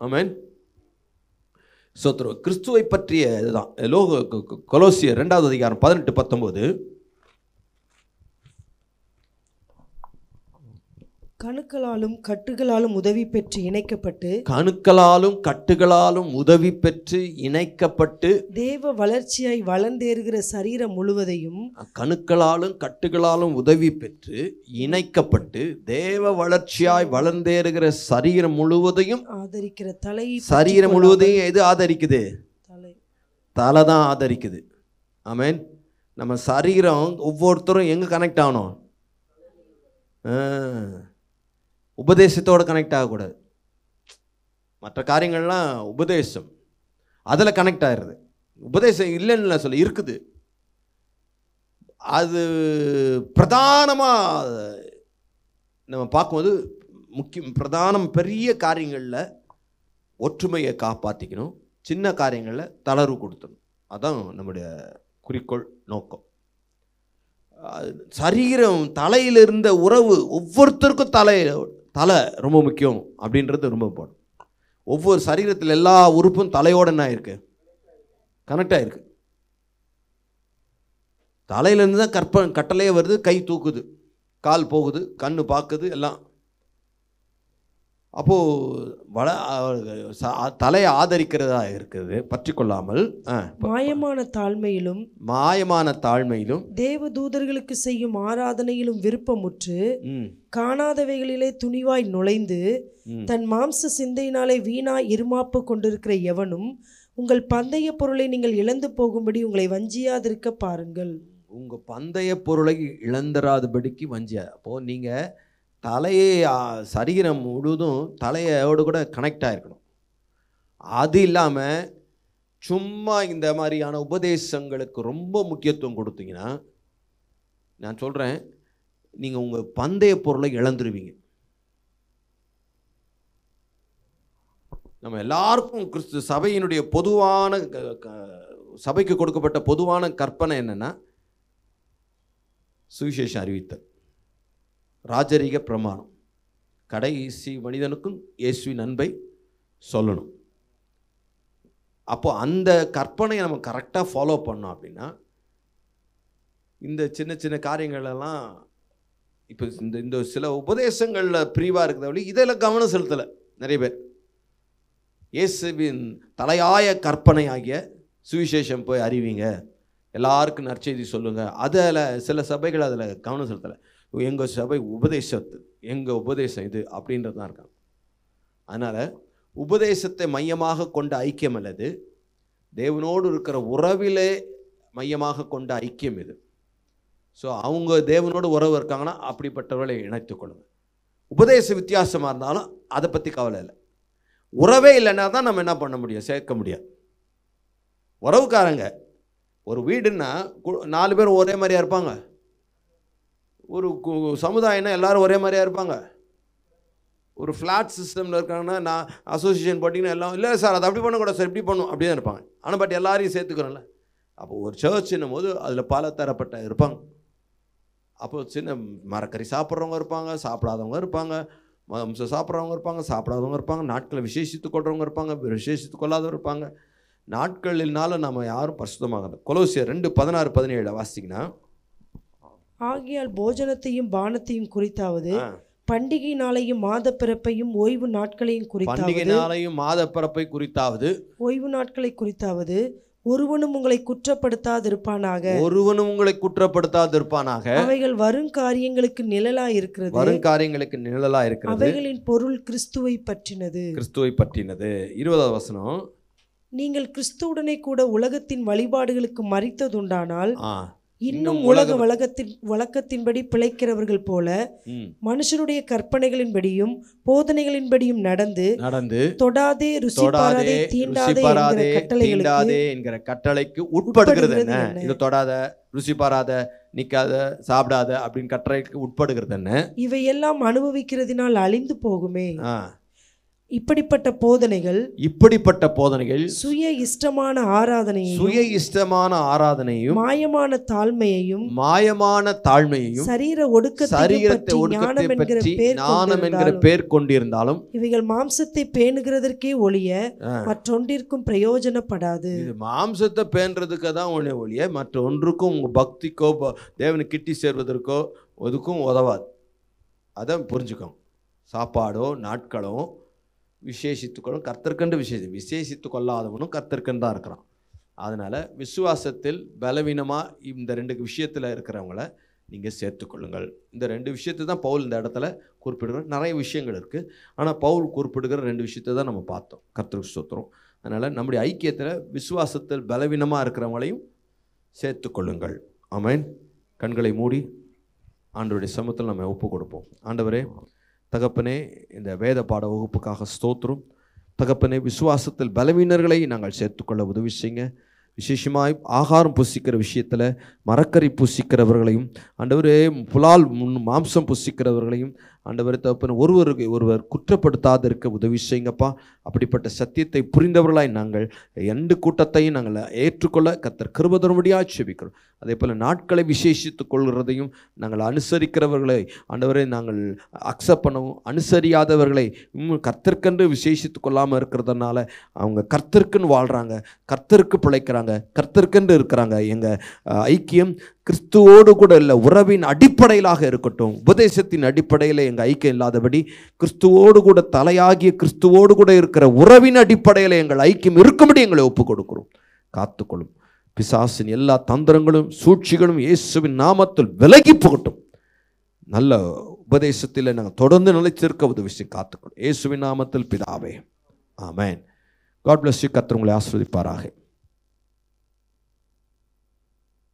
ஆமென். சோத்ரம். கிறிஸ்துவை பற்றிய இதுதான் கொலோசியர் 2வது அதிகாரம் 18-19. கணுக்களாலும் கட்டுகளாலும் உதவி பெற்று இணைக்கப்பட்டு, கணுக்களாலும் கட்டுகளாலும் உதவி பெற்று இணைக்கப்பட்டு தேவ வளர்ச்சியாய் வளர்ந்தேறுகிற சரீரம் முழுவதையும், கணுக்களாலும் கட்டுகளாலும் உதவி பெற்று இணைக்கப்பட்டு தேவ வளர்ச்சியாய் வளர்ந்தேறுகிற சரீரம் முழுவதையும் ஆதரிக்கிற தலை. சரீரம் முழுவதையும் எது ஆதரிக்குது? தலை தான் ஆதரிக்குது. ஆமென். நம்ம சரீரம் ஒவ்வொருத்தரும் எங்கே கனெக்ட் ஆகணும்? உபதேசத்தோடு கனெக்ட் ஆகக்கூடாது. மற்ற காரியங்கள்லாம் உபதேசம் அதில் கனெக்ட் ஆகிடுது. உபதேசம் இல்லைன்னு சொல்ல இருக்குது. அது பிரதானமாக நம்ம பார்க்கும்போது பிரதானம் பெரிய காரியங்களில் ஒற்றுமையை காப்பாற்றிக்கணும், சின்ன காரியங்களில் தளர்வு கொடுத்தணும். அதுதான் நம்முடைய குறிக்கோள், நோக்கம். சரீரம் தலையில் இருந்த உறவு ஒவ்வொருத்தருக்கும் தலை ரொம்ப முக்கியம் அப்படின்றது ரொம்ப போடும். ஒவ்வொரு சரீரத்தில் எல்லா உறுப்பும் தலையோடு என்ன ஆயிருக்கு? கனெக்ட் ஆகிருக்கு. தலையிலேருந்து தான் கட்டளையே வருது, கை தூக்குது, கால் போகுது, கண்ணு பார்க்குது, எல்லாம். அப்போது தலையை ஆதரிக்கிறதா இருக்குது, பற்றி கொள்ளாமல் மாயமான தாழ்மையிலும் தேவ தூதர்களுக்கு செய்யும் ஆராதனையிலும் விருப்பமுற்று காணாதவைகளிலே துணிவாய் நுழைந்து தன் மாம்ச சிந்தையினாலே வீணாய் இருமாப்பு கொண்டிருக்கிற எவனும் உங்கள் பந்தய பொருளை நீங்கள் இழந்து போகும்படி உங்களை வஞ்சியாதிருக்க பாருங்கள். உங்கள் பந்தய பொருளை இழந்துராதபடிக்கு வஞ்சியா. அப்போது நீங்கள் தலையை சரீரம் முழுதும் தலையோடு கூட கனெக்ட் ஆகிருக்கணும். அது இல்லாமல் சும்மா இந்த மாதிரியான உபதேசங்களுக்கு ரொம்ப முக்கியத்துவம் கொடுத்தீங்கன்னா, நான் சொல்கிறேன், நீங்கள் உங்கள் பந்தய பொருளை இழந்துருவீங்க. நம்ம எல்லாருக்கும் கிறிஸ்து சபையினுடைய பொதுவான சபைக்கு கொடுக்கப்பட்ட பொதுவான கற்பனை என்னென்னா, சுவிசேஷம் அறிவித்தல், ராஜரீக பிரமாணம், கடைசி மனிதனுக்கும் இயேசுவின் அன்பை சொல்லணும். அப்போ அந்த கற்பனையை நம்ம கரெக்டாக ஃபாலோ பண்ணோம் அப்படின்னா இந்த சின்ன சின்ன காரியங்களெல்லாம் இப்போ இந்த இந்த சில உபதேசங்களில் பிரிவாக இருக்கிற இதில் கவனம் செலுத்தலை நிறைய பேர். இயேசுவின் தலையாய கற்பனை ஆகிய சுவிசேஷம் போய் அறிவிங்க, எல்லாருக்கும் நற்செய்தி சொல்லுங்கள், அதில் சில சபைகள் அதில் கவனம் செலுத்தலை. எங்கள் சபை எங்கள் உபதேசம் இது அப்படின்றது தான் இருக்காங்க. அதனால் உபதேசத்தை மையமாக கொண்ட ஐக்கியம் அல்லது தேவனோடு இருக்கிற உறவிலே மையமாக கொண்ட ஐக்கியம் இது. ஸோ அவங்க தேவனோடு உறவு இருக்காங்கன்னா அப்படிப்பட்டவர்களை இணைத்துக்கொள்ளுங்க. உபதேச வித்தியாசமாக இருந்தாலும் அதை பற்றி கவலை இல்லை. உறவே இல்லைன்னா தான் நம்ம என்ன பண்ண முடியும், சேர்க்க முடியாது. உறவுக்காரங்க ஒரு வீடுன்னா 4 பேர் ஒரே மாதிரியாக இருப்பாங்க. ஒரு சமுதாயம்னா எல்லோரும் ஒரே மாதிரியாக இருப்பாங்க. ஒரு ஃப்ளாட் சிஸ்டமில் இருக்காங்கன்னா நான் அசோசியேஷன் போட்டிங்கன்னா எல்லாம் இல்லை சார் அது அப்படி பண்ணக்கூடாது சார் இப்படி பண்ணும் அப்படி தான் இருப்பாங்க. ஆனால் பட் எல்லாரையும் சேர்த்துக்கிறோம்ல. அப்போ ஒரு சர்ச்சுன்னும் போது அதில் பல தரப்பட்ட இருப்பாங்க. அப்போது சின்ன மரக்கறி சாப்பிட்றவங்க இருப்பாங்க, சாப்பிடாதவங்க இருப்பாங்க, மாம்சம் சாப்பிட்றவங்க இருப்பாங்க, சாப்பிடாதவங்க இருப்பாங்க, நாட்களை விசேஷித்து கொள்றவங்க இருப்பாங்க, விசேஷித்து கொள்ளாதவங்க இருப்பாங்க. நாட்களினால நம்ம யாரும் பரிசுத்தமாகல. கொலோசியர் 2:16-17 வாசிங்கன்னா, ஆகையால் போஜனத்தையும் பானத்தையும் குறித்தாவது பண்டிகை நாளையும் மாத பிறப்பையும் ஓய்வு நாட்களையும் குறித்தாவது, பண்டிகை நாளையும் மாத பிறப்பை குறித்தாவது ஓய்வு நாட்களை குறித்தாவது ஒருவனும் உங்களை குற்றப்படுத்தாதிருப்பானாக, ஒருவனும் உங்களை குற்றப்படுத்தாதிருப்பானாக. அவைகள் வரும் காரியங்களுக்கு நிழலாய் இருக்கிறது, வரும் காரியங்களுக்கு நிழலாய் இருக்கிறது. அவைகளின் பொருள் கிறிஸ்துவை பற்றினது, கிறிஸ்துவை பற்றினது. 20வது வசனம், நீங்கள் கிறிஸ்துவுடனே கூட உலகத்தின் வழிபாடுகளுக்கு மரித்ததுண்டானால் இன்னும் வழக்கத்தின்படி பிழைக்கிறவர்கள் போல மனுஷனுடைய கற்பனைகளின்படியும் போதனைகளின்படியும் நடந்து தொடாதே ருசிபாராதே தீண்டாதே என்கிற கட்டளைக்கு உட்படுகிறது. என்ன இது? தொடாத, ருசிபாராத, நிக்காத, சாப்பிடாத அப்படின்னு கட்டளைக்கு உட்படுகிறது. என்ன? இவையெல்லாம் அனுபவிக்கிறதினால் அழிந்து போகுமே. இப்படிப்பட்ட போதனைகள் சுய இஷ்டமான ஆராதனையும் மாயமான தாழ்மையையும் சரீர ஒடுக்கத்தை பற்றி ஞானம் என்கிற பேர் கொண்டிருந்தாலும் இவைகள் மாம்சத்தை பேணுகிறதற்கே ஒழிய மற்றொன்றிற்கும் பிரயோஜனப்படாது. இது மாம்சத்தை பேணுறதுக்கு தான் ஒழிய மற்றொன்றுக்கும் உங்க பக்திக்கோ தேவனை கிட்டி சேர்வதற்கோ அதுக்கும் உதவாது. அதை புரிஞ்சுக்கோங்க. சாப்பாடோ நாட்களோ விசேஷித்துக்கொள்ளும் கர்த்தர்கண்டு விசேஷித்து கொள்ளாதவனும் கர்த்தர்கண்டு தான் இருக்கிறான். அதனால் விசுவாசத்தில் பலவீனமாக இந்த 2 விஷயத்தில் இருக்கிறவங்கள நீங்கள் சேர்த்துக்கொள்ளுங்கள். இந்த 2 விஷயத்தை தான் பவுல் இந்த இடத்துல குறிப்பிடுகிற. நிறைய விஷயங்கள் இருக்குது, ஆனால் பவுல் குறிப்பிடுகிற 2 விஷயத்தை தான் நம்ம பார்த்தோம். கர்த்தருக்கு ஸ்தோத்திரம். அதனால் நம்முடைய ஐக்கியத்தில் விசுவாசத்தில் பலவீனமாக இருக்கிறவங்களையும் சேர்த்துக்கொள்ளுங்கள். ஆமென். கண்களை மூடி ஆண்டவருடைய சமூகத்தில் நம்ம ஒப்பு கொடுப்போம். ஆண்டவரே, தகப்பனே, இந்த வேத பாட வகுப்புக்காக ஸ்தோத்திரம். தகப்பனே, விசுவாசத்தில் பலவீனர்களை நாங்கள் சேர்த்துக்கொள்ள உதவி செய்யுங்க. விசேஷமாய் ஆகாரம் புசிக்கிற விஷயத்தில் மரக்கறி புசிக்கிறவர்களையும் ஆண்டவரே, புலால் மாம்சம் புசிக்கிறவர்களையும் ஆண்டவரே தகப்பனே ஒருவர் குற்றப்படுத்தாது இருக்க உதவி செய்யுங்கப்பா. அப்படிப்பட்ட சத்தியத்தை புரிந்தவர்களாய் நாங்கள் எந்த கூட்டத்தையும் நாங்கள் ஏற்றுக்கொள்ள கர்த்தர் கிருபை தரும்படியாக ஜெபிக்கிறோம். அதே போல் நாட்களை விசேஷித்து கொள்கிறதையும் நாங்கள் அனுசரிக்கிறவர்களை ஆண்டவரை நாங்கள் அக்செப்ட் பண்ணவும், அனுசரியாதவர்களை கர்த்தர்க்கென்று விசேஷித்து கொள்ளாமல் இருக்கிறதுனால அவங்க கர்த்தருக்குன்னு வாழ்கிறாங்க, கர்த்தருக்கு பிழைக்கிறாங்க, கர்த்தருக்கென்று இருக்கிறாங்க. எங்கள் ஐக்கியம் கிறிஸ்துவோடு கூட இல்லை, உறவின் அடிப்படையிலாக இருக்கட்டும். உபதேசத்தின் அடிப்படையில் எங்கள் ஐக்கியம் இல்லாதபடி கிறிஸ்துவோடு கூட தலையாகிய கிறிஸ்துவோடு கூட இருக்கிற உறவின் அடிப்படையில் எங்கள் ஐக்கியம் இருக்கும்படி எங்களை ஒப்பு கொடுக்கிறோம். காத்துக்கொள்ளும். பிசாசின் எல்லா தந்திரங்களும் சூழ்ச்சிகளும் இயேசுவின் நாமத்தில் விலகி போகட்டும். நல்ல உபதேசத்தில் நாங்கள் தொடர்ந்து நிலைத்திருக்க உதவி செய்ய காத்துக்கொள்ளும். இயேசுவின் நாமத்தில் பிதாவே, ஆமென். God bless you. கர்த்தர் உங்களை ஆசீர்வதிப்பாராக.